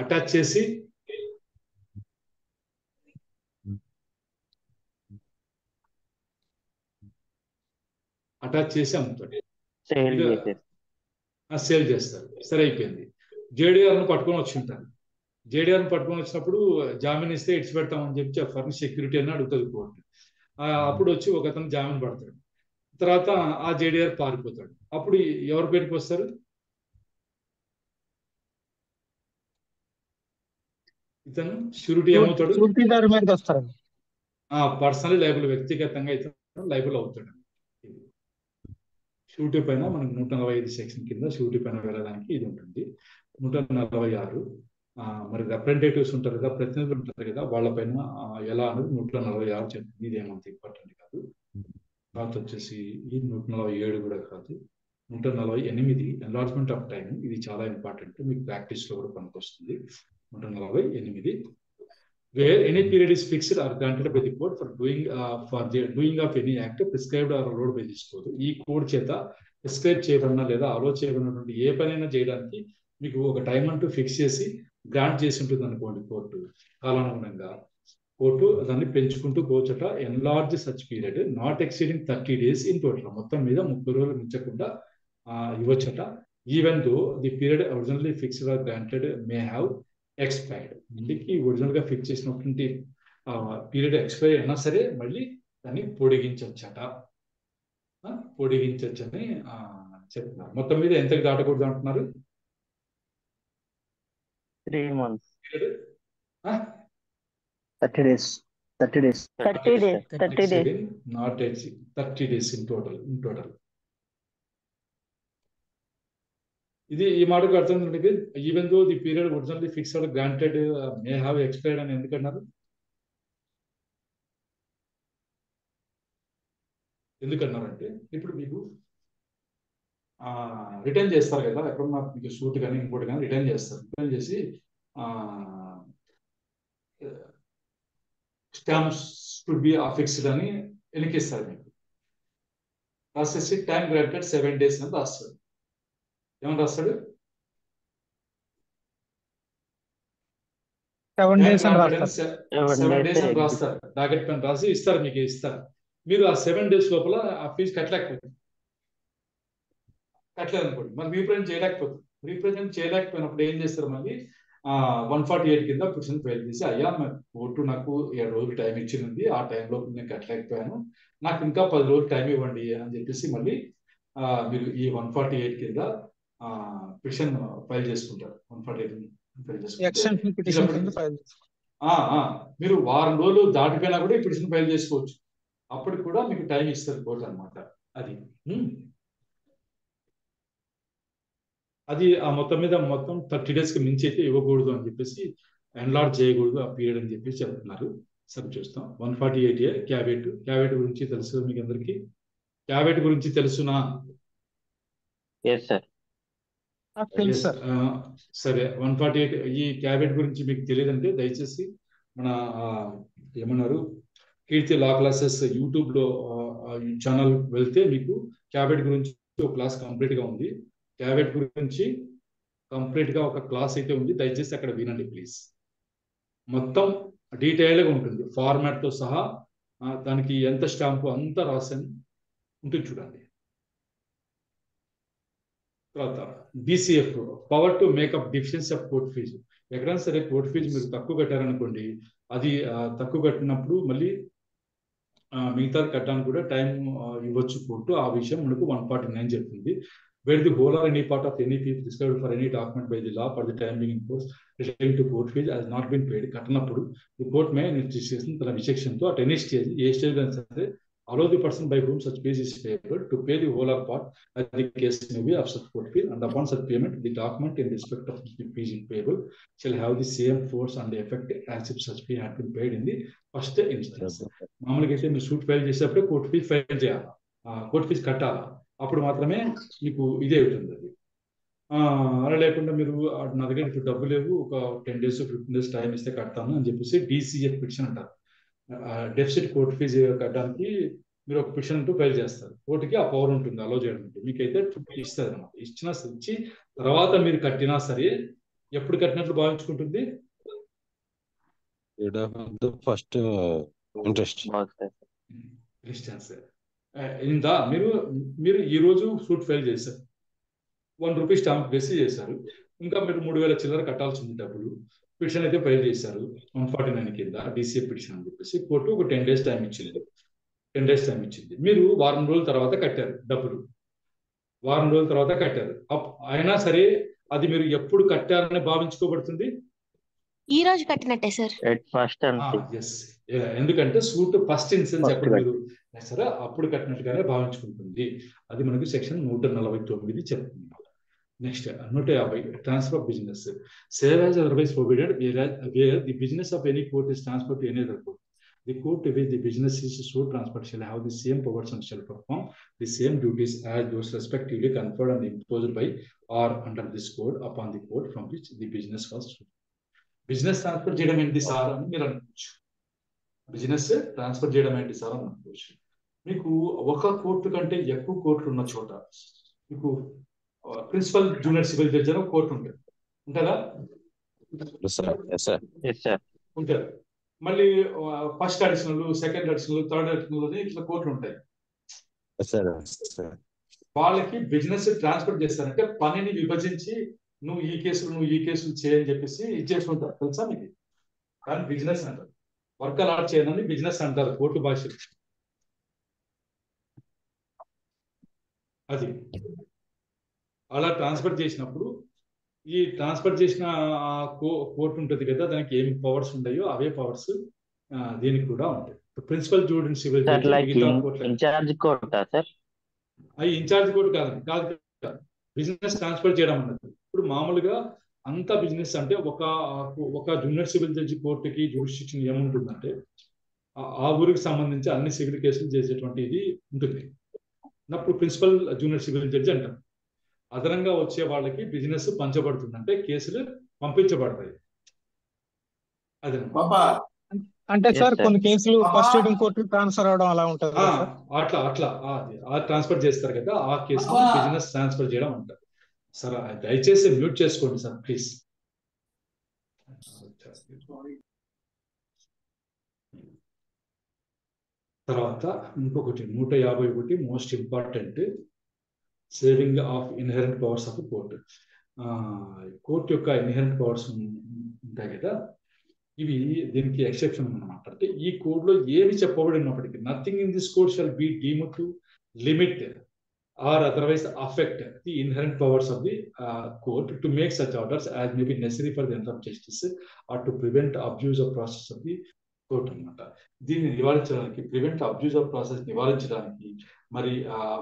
అటాచ్ చేసి అమ్ముతాడు, సేల్ చేస్తారు. సరే అయిపోయింది. జేడీఆర్ను పట్టుకొని వచ్చి ఉంటారు. జేడీఆర్ని పట్టుకొని వచ్చినప్పుడు జామీన్ ఇస్తే ఇడ్చి పెడతామని చెప్పి ఫర్నిష్ సెక్యూరిటీ అని అడుగుతుంది కోర్టు. అప్పుడు వచ్చి ఒక అతను జామీన్ పడతాడు. తర్వాత ఆ జేడీఆర్ పారిపోతాడు. అప్పుడు ఎవరి పేరుకి వస్తారు, ఇతను షూరిటీ ఏమవుతాడు, పర్సనల్ లైబుల్, వ్యక్తిగతంగా ఇతను లైబుల్ అవుతాడు. షూరిటీ పైన మనకు 145 సెక్షన్ కింద షూరిటీ పైన వెళ్ళడానికి ఇది ఉంటుంది. 146 మరి రిప్రజెంటేటివ్స్ ఉంటారు కదా, ప్రతినిధులు ఉంటారు కదా, వాళ్ళపైన ఎలా అనేది 146 చెప్తుంది. ఇదేమంత ఇంపార్టెంట్ కాదు. తర్వాత వచ్చేసి ఈ 147 కూడా కాదు, 148 ఎన్లార్జ్మెంట్ ఆఫ్ టైం. ఇది చాలా ఇంపార్టెంట్, మీకు ప్రాక్టీస్ లో కూడా పనికొస్తుంది. 148 where any period is fixed or granted by the court for the doing of any act prescribed or allowed by this code. ఈ కోడ్ చేత ప్రిస్క్రైబ్ చేయబడిన లేదా అలో చేయబడినటువంటి ఏ పనైనా చేయడానికి మీకు ఒక టైం అంటూ ఫిక్స్ చేసి గ్రాంట్ చేసి ఉంటుంది అనుకోండి కోర్టు. కాలానుగుణంగా కోర్టు దాన్ని పెంచుకుంటూ పోచట enlarge such period not exceeding 30 days in total. మొత్తం మీద 30 రోజులు మించకుండా ఇవ్వచ్చట. Even though the period originally fixed or granted may have expired. ఇంటికి ఒరిజినల్ గా ఫిక్స్ చేసినటువంటి పీరియడ్ ఎక్స్పైర్ అయినా సరే మళ్ళీ దాన్ని పొడిగించవచ్చట. పొడిగించవచ్చని చెప్తున్నారు. మొత్తం మీద ఎంతకు దాటకూడదు అంటున్నారు? 3 months. 30 days. 30 days. 30 days. 30 days. Not 30 days in total. ఇది ఈ మాటకు అర్థం ఏంటంటే even though the period originally fixed granted may have expired అని ఎందుకన్నారు? ఎందుకన్నారంటే ఇప్పుడు మీకు రిటర్న్ చేస్తారు కదా, ఎక్కడున్నా మీకు సూట్ కానీ ఇంకోటి కానీ రిటర్న్ చేస్తారు. రిటర్న్ చేసి స్టాంప్స్ షుడ్ బి అఫిక్స్డ్ అని ఎన్నికిస్తారు. మీకు రాసేసి టైం గ్రాంటెడ్ 7 days అని రాస్తాడు. ఏమని రాస్తాడు? 7 days అని రాస్తారు. డాకెట్ పెన్ రాసి ఇస్తారు, మీకు ఇస్తారు. మీరు ఆ 7 days లోపల ఆ ఫీజు కట్టలేకపోతుంది, కట్టలేదనుకోండి, మరి రీప్రజెంట్ చేయలేకపోతుంది. రీప్రజెంట్ చేయలేకపోయినప్పుడు ఏం చేస్తారు? మళ్ళీ 148 కింద పిటిషన్ ఫైల్ చేసి, అయ్యా కోర్టు నాకు 7 రోజులు టైం ఇచ్చింది, ఆ టైంలో నేను కట్టలేకపోయాను, నాకు ఇంకా 10 రోజులు టైం ఇవ్వండి అని చెప్పేసి మళ్ళీ మీరు ఈ 148 కింద పిటిషన్ ఫైల్ చేసుకుంటారు. 148 ఫైల్ చేసుకుంటారు. మీరు వారం రోజులు దాటిపోయినా కూడా ఈ పిటిషన్ ఫైల్ చేసుకోవచ్చు. అప్పటికి కూడా మీకు టైం ఇస్తారు కోర్టు అనమాట. అది ఆ మొత్తం మీద మొత్తం 30 days కి మించి అయితే ఇవ్వకూడదు అని చెప్పేసి, ఎన్లార్జ్ చేయకూడదు ఆ పీరియడ్ అని చెప్పేసి చెప్తున్నారు. సరే చూస్తాం. 148A క్యావేట్. క్యావేట్ గురించి తెలుసు మీకు అందరికి? క్యావేట్ గురించి తెలుసునా? సరే, 148 ఈ క్యాబెట్ గురించి మీకు తెలియదంటే దయచేసి మన ఏమన్నారు కీర్తి లా క్లాసెస్ యూట్యూబ్ లో ఛానల్ వెళ్తే మీకు క్యాబెట్ గురించి ఒక క్లాస్ కంప్లీట్ గా ఉంది. క్యాబెట్ గురించి కంప్లీట్ గా ఒక క్లాస్ అయితే ఉంది, దయచేసి అక్కడ వినండి ప్లీజ్. మొత్తం డీటెయిల్ గా ఉంటుంది, ఫార్మాట్ తో సహా. దానికి ఎంత స్టాంపు అంతా రాసాను ఉంటుంది, చూడండి. తర్వాత DCF power to make up deficiency of court fee. ఎక్కడైనా సరే కోర్ట్ ఫీజు మీరు తక్కువ కట్టారనుకోండి, అది తక్కువ కట్టినప్పుడు మళ్ళీ మిగతా కట్టడానికి కూడా టైం ఇవ్వచ్చు కోర్టు. ఆ విషయం మనకు 149 చెప్తుంది. where the whole or any part of any fee prescribed for any document by the law for the time being in force relating to court fees has not been paid. కట్టినప్పుడు the court may చేసిన తన విచక్షణతో at any stage, A stage అయినా సరే, allow the person by whom such fees is payable to pay the whole or part as the case may be of such court fee, and upon such payment the document in respect of the fees payable shall have the same force and effect as if such fee had been paid in the first instance. మామూలుగా అయితే మీరు suit file చేసేటప్పుడు court fees file చేయాలి, court fees కట్టాలా, అప్పుడు మాత్రమే మీకు ఇదే అవుతుంది. అది అలా లేకుండా మీరు నా దగ్గర ఇప్పుడు డబ్బు లేవు, ఒక 10 days 15 days టైం ఇస్తే కడతాను అని చెప్పేసి DCF పిటిషన్ అంటారు. డెఫిసిట్ కోర్ట్ ఫీజు కట్టడానికి మీరు ఒక పిటిషన్ అంటూ ఫైల్ చేస్తారు. కోర్టుకి ఆ పవర్ ఉంటుంది, అలో చేయడం. మీకైతే ఇస్తుంది అనమాట. ఇచ్చి తర్వాత మీరు కట్టినా సరే ఎప్పుడు కట్టినట్లు భావించుకుంటుంది? First interest. ఇంత మీరు ఈ రోజు సూట్ ఫైల్ చేశారు, 1 రూపీ స్టాంప్ వేసి చేశారు, ఇంకా మీరు 3000 చిల్లర కట్టాల్సి ఉంది డబ్బులు. పిటిషన్ అయితే ఫైల్ చేశారు 149 కింద DCF పిటిషన్ అని చెప్పేసి. కోర్టు ఒక 10 days టైం ఇచ్చింది. 10 days టైం ఇచ్చింది. మీరు వారం రోజుల తర్వాత కట్టారు డబ్బులు, వారం రోజుల తర్వాత కట్టారు. అయినా సరే అది మీరు ఎప్పుడు కట్టారని భావించుకోబడుతుంది? ఈ రోజు కట్టినట్టే సార్. ఎందుకంటే సూట్ ఫస్ట్ ఇన్స్టెన్స్ ఎప్పుడు మీరు సరే అప్పుడు కట్టినట్టుగానే భావించుకుంటుంది. అది మనకు సెక్షన్ 149 చెప్తుంది. Next 150 transfer of business. Save as otherwise provided where the business of any court is transfer to any other court. The court to which the business is so transferred shall have the same powers and shall perform the same duties as those respectively conferred and imposed by or under this code upon the court from which the business was. Business transfer చేయడం ఏంటి sir అని మీరు అనుకోవచ్చు. Business transfer చేయడం ఏంటి sir అని అనుకోవచ్చు. మీకు ఒక కోర్టు కంటే ఎక్కువ కోర్టులు ఉన్న చోట మీకు ప్రిన్సిపల్ జూనియర్ సివిల్ జడ్జి అని కోర్టు ఉంటుంది, ఉంటుందా? ఉంటారు. మళ్ళీ first additional, second additional, third additional అని ఇట్లా కోర్టులు ఉంటాయి. వాళ్ళకి బిజినెస్ ట్రాన్స్ఫర్ చేస్తారంటే పనిని విభజించి నువ్వు ఈ కేసులు చేయని చెప్పేసి ఇచ్చేసుకుంటారు, తెలుసా మీకు? కానీ బిజినెస్ అంటారు, వర్క్ అలాట్ చేయనని బిజినెస్ అంటారు కోర్టు భాషలు. అది అలా ట్రాన్స్ఫర్ చేసినప్పుడు ఈ ట్రాన్స్ఫర్ చేసిన కోర్టు ఉంటుంది కదా, దానికి ఏమి పవర్స్ ఉంటాయో అవే పవర్స్ దీనికి కూడా ఉంటాయి. ప్రిన్సిపల్ జూడిషియల్ సివిల్ ఇన్ఛార్జ్ కోర్టా సార్? అవి ఇన్ఛార్జ్ కోర్టు కాదు, బిజినెస్ ట్రాన్స్ఫర్ చేయడం అన్నది. ఇప్పుడు మామూలుగా అంతా బిజినెస్ అంటే ఒక జూనియర్ సివిల్ జడ్జి కోర్టుకి జ్యూరిస్డిక్షన్ ఏముంటుందంటే ఆ ఊరికి సంబంధించి అన్ని సివిల్ కేసులు చేసేటువంటి ఇది ఉంటుంది. అప్పుడు ప్రిన్సిపల్ జూనియర్ సివిల్ జడ్జి అంటారు. అదనంగా వచ్చే వాళ్ళకి బిజినెస్ పంచబడుతుంది, అంటే కేసులు పంపించబడతాయి. అదే అంటే సార్ కొన్ని కేసులు ఫస్ట్ సిట్టింగ్ కోర్టు ట్రాన్స్ఫర్ అవడం అలా ఉంటుంది. అట్లా ట్రాన్స్ఫర్ చేస్తారు కదా, ఆ కేసు బిజినెస్ ట్రాన్స్ఫర్ చేయడం అంటారు. సార్ దయచేసి మ్యూట్ చేసుకోండి సార్ ప్లీజ్. తర్వాత ఇంకొకటి 151 most important, saving of inherent powers of court. Court యొక్క ఇన్హెరెంట్ పవర్స్ ఉంటాయి కదా, ఇవి దీనికి ఎక్సెప్షన్ అన్నమాట. అంటే ఈ కోడ్ లో ఏమి చెప్పబడినప్పటికీ nothing in this code shall be deemed to limit or otherwise affect the inherent powers of the court to make such orders as may be necessary for the end of justice or to prevent abuse of process of the court అన్నమాట. దీన్ని నివారించడానికి, prevent abuse of process నివారించడానికి, మరి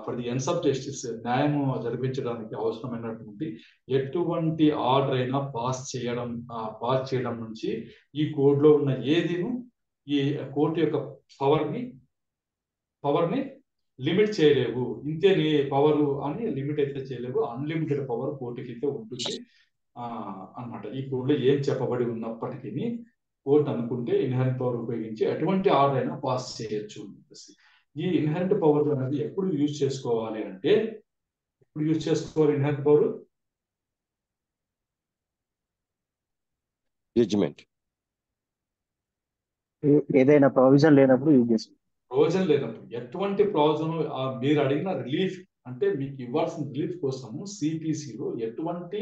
for the ends of justice న్యాయము జరిపించడానికి అవసరమైనటువంటి ఎటువంటి order అయినా pass చేయడం నుంచి ఈ కోడ్ లో ఉన్న ఏదిను ఈ కోర్టు యొక్క పవర్ని లిమిట్ చేయలేవు. ఇంతే నీ పవర్ అని లిమిట్ అయితే చేయలేవు. అన్లిమిటెడ్ పవర్ కోర్టుకి అయితే ఉంటుంది అన్నమాట. ఈ కోడ్ లో ఏం చెప్పబడి ఉన్నప్పటికీ కోర్టు అనుకుంటే ఇన్హెరెంట్ పవర్ ఉపయోగించి ఎటువంటి ఆర్డర్ అయినా పాస్ చేయొచ్చు. ఈ ఇన్హెరెంట్ పవర్ అనేది ఎప్పుడు యూజ్ చేసుకోవాలి అంటే, ఇన్హెరెంట్ పవర్ జడ్జిమెంట్ ఏదైనా ప్రావిజన్ లేనప్పుడు యూజ్ చేసుకోవాలి. ప్రొవిజన్ లేనప్పుడు, ఎటువంటి ప్రొవిజన్ మీరు అడిగిన రిలీఫ్ అంటే మీకు ఇవ్వాల్సిన రిలీఫ్ కోసము సిపిసిలో ఎటువంటి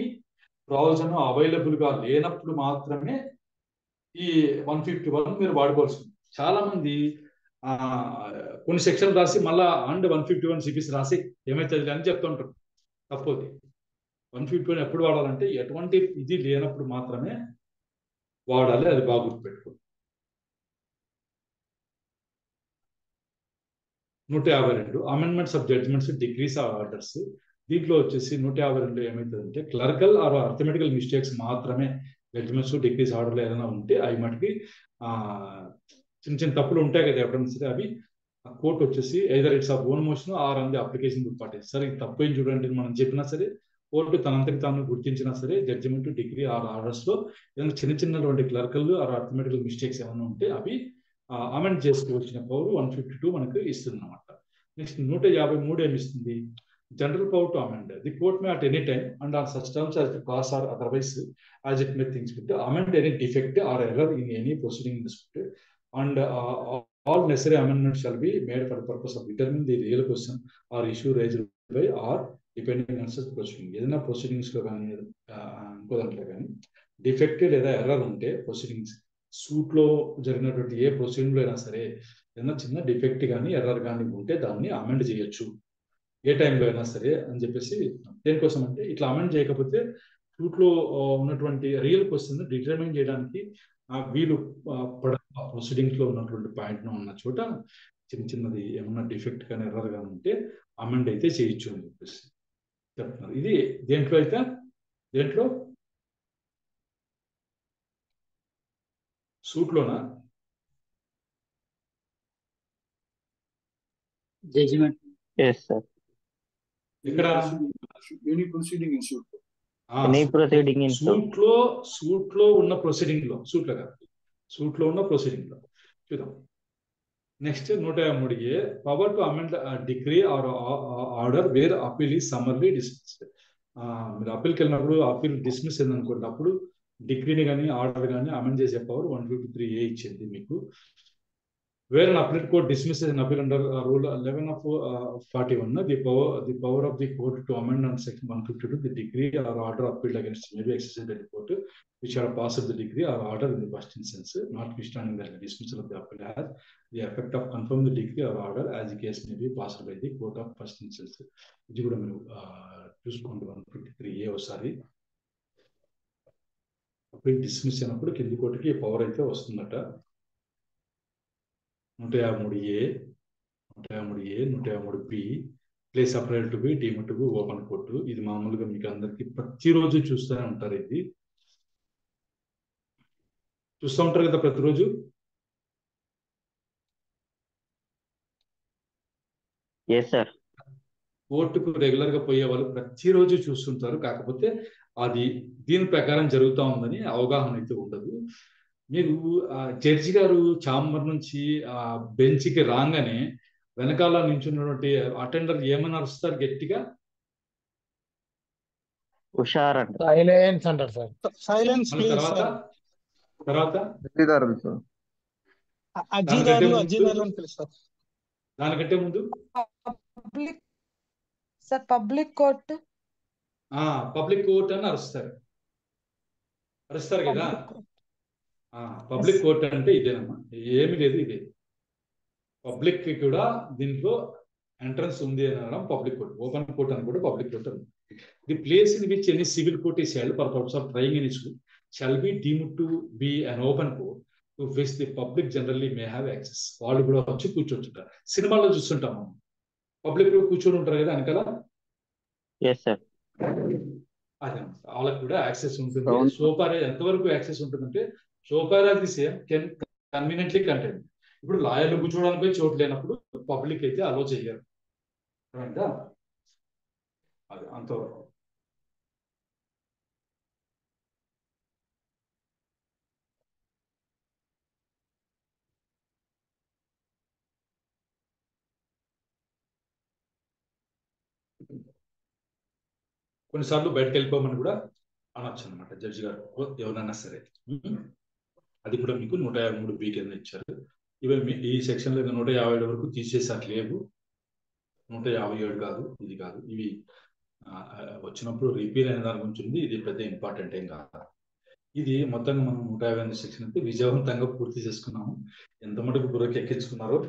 ప్రొవిజన్ అవైలబుల్ గా లేనప్పుడు మాత్రమే ఈ 151 మీరు వాడుకోవాల్సింది. చాలా మంది కొన్ని సెక్షన్ రాసి మళ్ళా అండ్ 151 సిపిసి రాసి ఏమైతుంది అని చెప్తుంటారు. తప్పది. 151 ఎప్పుడు వాడాలంటే ఎటువంటి ఇది లేనప్పుడు మాత్రమే వాడాలి. అది బాగా గుర్తుపెట్టుకోండి. 152 amendments of judgments, decrees of orders. దీంట్లో వచ్చేసి 152 ఏమవుతుందంటే క్లర్కల్ ఆర్ అర్థమెటికల్ మిస్టేక్స్ మాత్రమే జడ్జ్మెంట్స్, డిగ్రీస్ ఆర్డర్లు ఏదైనా ఉంటే అవి మటుకి చిన్న చిన్న తప్పులు ఉంటాయి కదా ఎప్పుడైనా సరే, అవి కోర్టు వచ్చేసి either it's of own motion are on the application parties. సరే ఇది తప్పు ఏం చూడండి మనం చెప్పినా సరే కోర్టు తనంతకి తాను గుర్తించినా సరే జడ్జిమెంట్, డిగ్రీ ఆర్ ఆర్డర్స్ లో ఏదైనా చిన్నటువంటి క్లర్కల్ ఆర్ అర్థమెటికల్ మిస్టేక్స్ ఏమైనా ఉంటే అవి అమెండ్ చేసుకోవచ్చిన పవర్ 152 మనకు ఇస్తుంది అనమాట. నెక్స్ట్ 153 ఏమి ఇస్తుంది? General power to amend. The court may at any time and on such terms as the costs or otherwise as it may thinks with amend any defect or error in any proceeding in this court and all necessary amendments shall be made for the purpose of determine the real question or issue raised by or depending on such proceeding. ఏదైనా proceedings లో కానీ ఇంకో దాంట్లో కానీ defect లేదా error ఉంటే proceedings suit లో జరిగినటువంటి ఏ ప్రొసీడింగ్ లో అయినా సరే ఏదైనా చిన్న డిఫెక్ట్ కానీ ఎర్రర్ కానీ ఉంటే దాన్ని అమెండ్ చేయొచ్చు ఏ టైంలో అయినా సరే అని చెప్పేసి. దేనికోసం అంటే ఇట్లా అమెండ్ చేయకపోతే సూట్ లో ఉన్నటువంటి రియల్ క్వశ్చన్ డిటర్మైన్ చేయడానికి వీలు ప్రొసీడింగ్స్ లో ఉన్నటువంటి పాయింట్ ఉన్న చోట చిన్నది ఏమన్నా డిఫెక్ట్ కానీ ఎర్రర్ కానీ ఉంటే అమెండ్ అయితే చేయొచ్చు అని చెప్పేసి. చెప్తున్నారు. ఇది దేంట్లో అయితే దేంట్లో సూట్లోనా జడ్జిమెంట్ సార్ ఇక్కడ any proceeding in suit any proceeding in suit లో ఉన్న ప్రొసీడింగ్ లో సూట్లో కాదు సూట్ లో ఉన్న ప్రొసీడింగ్ లో చూద్దాం. Next 153A power to amend decree or order where appeal is summarily dismissed. మీరు అపీల్కి వెళ్ళినప్పుడు అపీల్ డిస్మిస్ అయింది అనుకోండి, అప్పుడు డిగ్రీని కానీ ఆర్డర్ కానీ అమెండ్ చేసే పవర్ 153A ఇచ్చింది మీకు. Where an appellate court dismisses an appeal under Rule 11 of 41, the power of the court to amend on Section 152, the decree or order appealed against may be exercised by the court, which are passed the decree or order in the first instance, notwithstanding that the dismissal of the appeal has the effect of confirm the decree or order as the case may be passed by the court of first instance. ఇది కూడా మీరు చూసుకోండి. 153A ఒకసారి appeal dismiss అయినప్పుడు కింది కోర్టుకి power అయితే వస్తుందట. 153A, 153B place applied to be deemed to be open court. ఇది మామూలుగా మీకు అందరికి ప్రతిరోజు చూస్తూనే ఉంటారు. ఇది చూస్తూ ఉంటారు కదా ప్రతిరోజు. కోర్టుకు రెగ్యులర్ గా పోయే వాళ్ళు ప్రతిరోజు చూస్తుంటారు. కాకపోతే అది దీని ప్రకారం జరుగుతూ ఉందని అవగాహన అయితే ఉండదు. మీరు జడ్జి గారు ఛాంబర్ నుంచి బెంచ్కి రాగానే వెనకాల నించున్నటువంటి అటెండర్ ఏమని అరుస్తారు గట్టిగా? సైలెన్స్ అంటారు సార్. సైలెన్స్ తర్వాత దానికంటే ముందు పబ్లిక్ కోర్ట్ అని అరుస్తారు కదా. పబ్లిక్ కోర్ట్ అంటే ఇదేనమ్మా, ఏమి లేదు. ఇదే పబ్లిక్ కి కూడా దీంట్లో ఎంట్రన్స్ ఉంది అని అనడం పబ్లిక్ కోర్ట్. ఓపెన్ కోర్ట్ అని కూడా పబ్లిక్ కోర్ట్ ఉంది. The place in which any civil court is held for purpose of trying any issue shall be deemed to be an open court to which the public generally may have access. వాళ్ళు కూడా వచ్చి కూర్చోంటారు. సినిమాల్లో చూస్తుంటాం మనం, public లో కూర్చొని ఉంటారు కదా వెనకాల. అదే వాళ్ళకి కూడా యాక్సెస్ ఉంటుంది. సోఫార్ ఎంతవరకు యాక్సెస్ ఉంటుందంటే so far the same can conveniently contain. ఇప్పుడు లాయర్లు కూర్చోవడానికి చోటు లేనప్పుడు పబ్లిక్ అయితే అలో చేయరు. అది అంతవరకు. కొన్నిసార్లు బయటకు వెళ్ళిపోమని కూడా అనొచ్చు అనమాట జడ్జి గారు ఎవరైనా సరే. అది కూడా మీకు 153B కింద ఇచ్చారు. ఇవి ఈ సెక్షన్లో 157 వరకు తీసేసారు లేవు. 157 కాదు, ఇది కాదు. ఇవి వచ్చినప్పుడు రిపీల్ అయిన దాని గురించి ఉంది. ఇది పెద్ద ఇంపార్టెంట్ ఏం కాదు. ఇది మొత్తంగా మనం 158 సెక్షన్ అయితే విజయవంతంగా పూర్తి చేసుకున్నాము. ఎంత మటుకు బుర్రకి ఎక్కించుకున్నారో